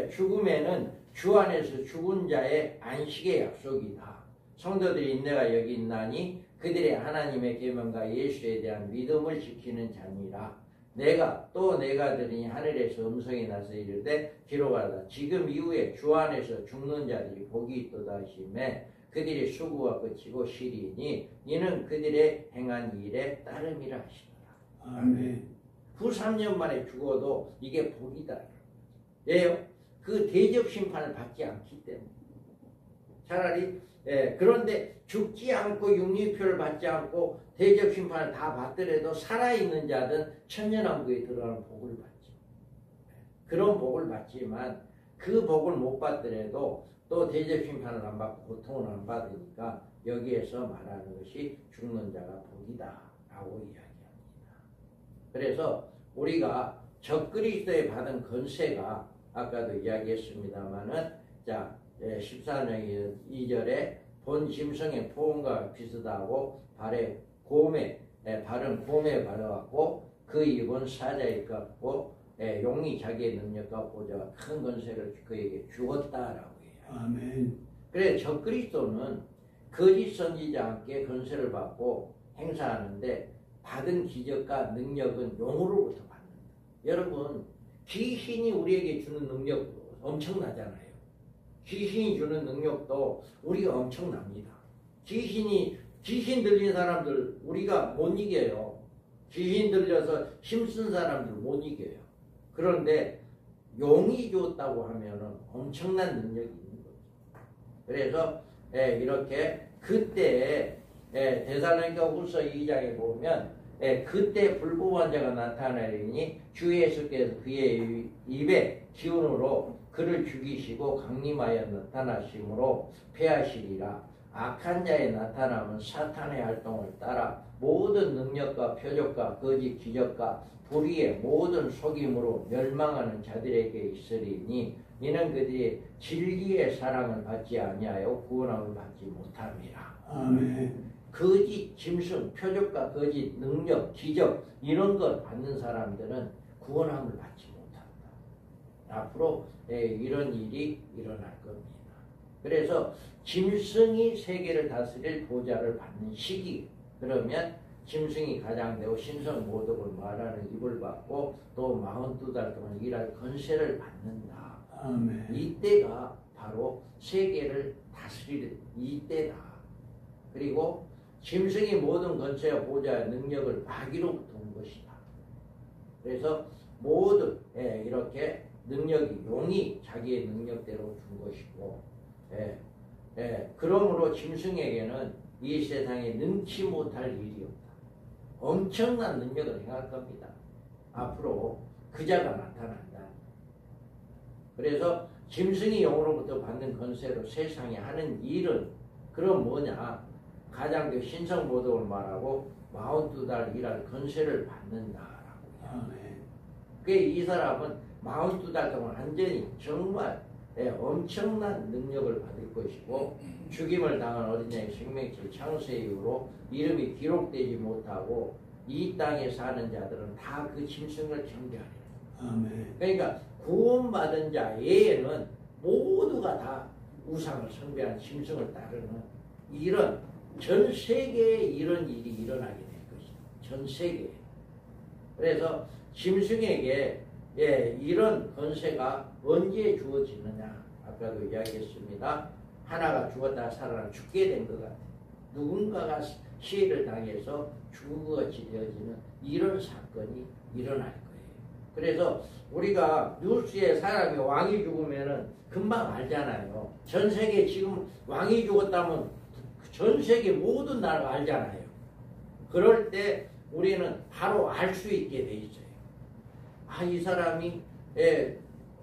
죽음에는 주 안에서 죽은 자의 안식의 약속이다. 성도들이 인내가 여기 있나니 그들의 하나님의 계명과 예수에 대한 믿음을 지키는 자니라. 내가 들으니 하늘에서 음성이 나서 이르되 기록하라. 지금 이후에 주 안에서 죽는 자들이 복이 있도다 하시매 그들의 수고가 그치고 시리니 이는 그들의 행한 일에 따름이라 하시더라. 아멘. 후 3년 만에 죽어도 이게 복이다. 왜요? 그 대접 심판을 받지 않기 때문에. 차라리 그런데 죽지 않고 육륜표를 받지 않고 대접 심판을 다 받더라도 살아있는 자든 천년왕국에 들어가는 복을 받죠. 그런 복을 받지만 그 복을 못 받더라도 또 대접 심판을 안 받고 고통을 안 받으니까 여기에서 말하는 것이 죽는 자가 복이다라고 이야기합니다. 그래서 우리가 적그리스도에 받은 권세가 아까도 이야기했습니다마는 자 14장 2절에 본 짐승의 포옹과 비슷하고 발은 곰에 발라갖고 그 입은 사자의 같고 용이 자기의 능력과 보좌와 큰 권세를 그에게 주었다라고 해요. 아멘. 그래 적그리스도는 거짓 선지자께 권세를 받고 행사하는데 받은 기적과 능력은 용으로부터 받는다. 여러분 귀신이 우리에게 주는 능력도 엄청나잖아요. 귀신이 주는 능력도 우리가 엄청납니다. 귀신 들린 사람들 우리가 못 이겨요. 귀신 들려서 힘쓴 사람들 못 이겨요. 그런데 용이 줬다고 하면은 엄청난 능력이 있는 거죠. 그래서 이렇게 그때 데살로니가 후서 2장에 보면 그때 불법한 자가 나타나리니 주 예수께서 그의 입에 기운으로 그를 죽이시고 강림하여 나타나심으로 패하시리라. 악한 자의 나타남은 사탄의 활동을 따라 모든 능력과 표적과 거짓 기적과 불의의 모든 속임으로 멸망하는 자들에게 있으리니 이는 그들이 진리의 사랑을 받지 아니하여 구원함을 받지 못함이라. 아멘. 거짓 짐승, 표적과 거짓 능력, 기적 이런 걸 받는 사람들은 구원함을 받지 못한다. 앞으로 이런 일이 일어날 겁니다. 그래서 짐승이 세계를 다스릴 보좌를 받는 시기 그러면 짐승이 가장되고 신성 모독을 말하는 입을 받고 또 42달 동안 일할 권세를 받는다. 아멘. 이때가 바로 세계를 다스리는 이때다. 그리고 짐승이 모든 권세와 보좌의 능력을 마귀로부터 온 것이다. 그래서 모든 이렇게 능력이 용이 자기의 능력대로 준 것이고 그러므로 짐승에게는 이 세상에 능치 못할 일이 없다. 엄청난 능력을 행할 겁니다. 앞으로 그자가 나타난다. 그래서 짐승이 용으로부터 받는 권세로 세상에 하는 일은 그럼 뭐냐? 가장되고 신성모독을 말하고 42달 일할 권세를 받는다라고. 아멘. 그게 이 사람은 42달 동안 완전히 정말 엄청난 능력을 받을 것이고 죽임을 당한 어린양의 생명체 창세 이후로 이름이 기록되지 못하고 이 땅에 사는 자들은 다 그 짐승을 경배하리라. 아멘. 그러니까 구원받은 자 외에는 모두가 다 우상을 숭배하는 짐승을 따르는 이런 전 세계에 이런 일이 일어나게 될 것이다. 전 세계에. 그래서 짐승에게 이런 권세가 언제 주어지느냐. 아까도 이야기했습니다. 하나가 죽었다가 살아나 죽게 된 것 같아요. 누군가가 시해를 당해서 죽은 것 같이 되어지는 이런 사건이 일어날 거예요. 그래서 우리가 뉴스에 사람이 왕이 죽으면은 금방 알잖아요. 전 세계 지금 왕이 죽었다면 전 세계 모든 나라가 알잖아요. 그럴 때 우리는 바로 알 수 있게 돼 있어요. 아, 이 사람이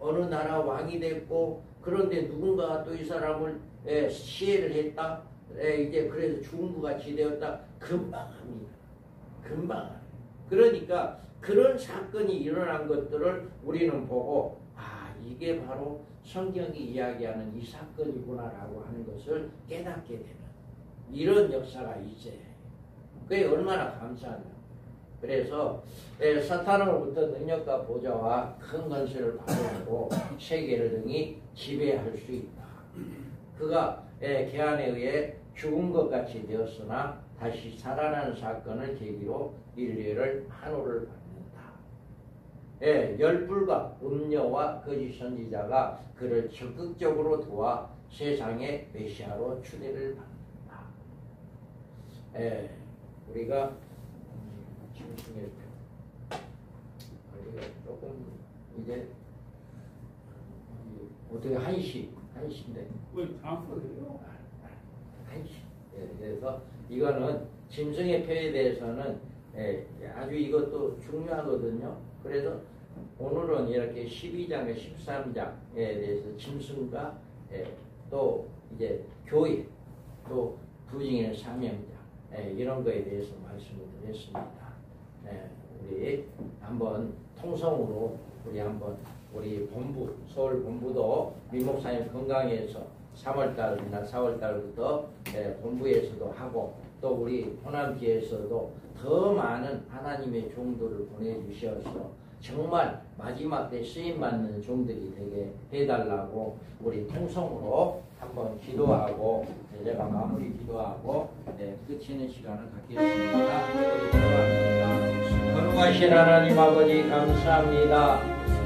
어느 나라 왕이 됐고 그런데 누군가가 또 이 사람을 시해를 했다. 이제 그래서 죽은 것 같이 되었다. 금방 합니다. 금방. 그러니까 그런 사건이 일어난 것들을 우리는 보고 아, 이게 바로 성경이 이야기하는 이 사건이구나라고 하는 것을 깨닫게 되는 이런 역사가 있어요. 그게 얼마나 감사하냐. 그래서 사탄으로부터 능력과 보좌와 큰 권세를 받아내고 세계를 등이 지배할 수 있다. 그가 개안에 의해 죽은 것 같이 되었으나 다시 살아나는 사건을 계기로 인류를 한호를 받는다. 열불과 음녀와 거짓 선지자가 그를 적극적으로 도와 세상의 메시아로 추대를 받는다. 우리가 짐승의 우리가 조금 이제 어떻게 한시인데 왜 반포래요? 한시. 그래서 이거는 짐승의 표에 대해서는 아주 이것도 중요하거든요. 그래서 오늘은 이렇게 12장과 13장에 대해서 짐승과 또 이제 교회 또 부증인의 사명자 이런 거에 대해서 말씀을 드렸습니다. 우리 한번 통성으로 우리 본부 서울 본부도 민목사님 건강해서 3월달이나 4월달부터 본부에서도 하고 또 우리 호남지에서도 더 많은 하나님의 종들을 보내주셔서 정말 마지막 때 쓰임받는 종들이 되게 해달라고 우리 통성으로 한번 기도하고 제가 마무리 기도하고 끝이는 시간을 갖겠습니다. 거룩하신 하나님 아버지 감사합니다.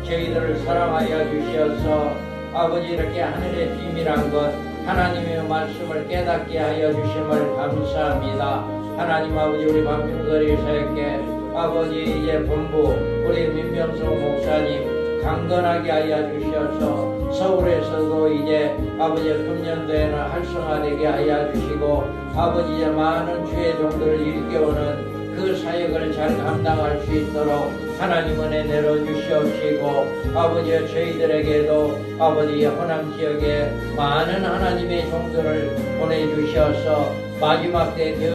저희들을 사랑하여 주셔서 아버지 이렇게 하늘의 비밀한 것 하나님의 말씀을 깨닫게 하여 주심을 감사합니다. 하나님 아버지 우리 밤중거리 사역계 아버지 이제 본부 우리 민병성 목사님 강건하게 하여 주셔서 서울에서도 이제 아버지 금년도에는 활성화되게 하여 주시고 아버지 이제 많은 주의 종들을 일깨우는 그 사역을 잘 감당할 수 있도록 하나님 은혜 내려주시옵시고 아버지 저희들에게도 아버지 호남 지역에 많은 하나님의 종들을 보내주셔서 마지막 때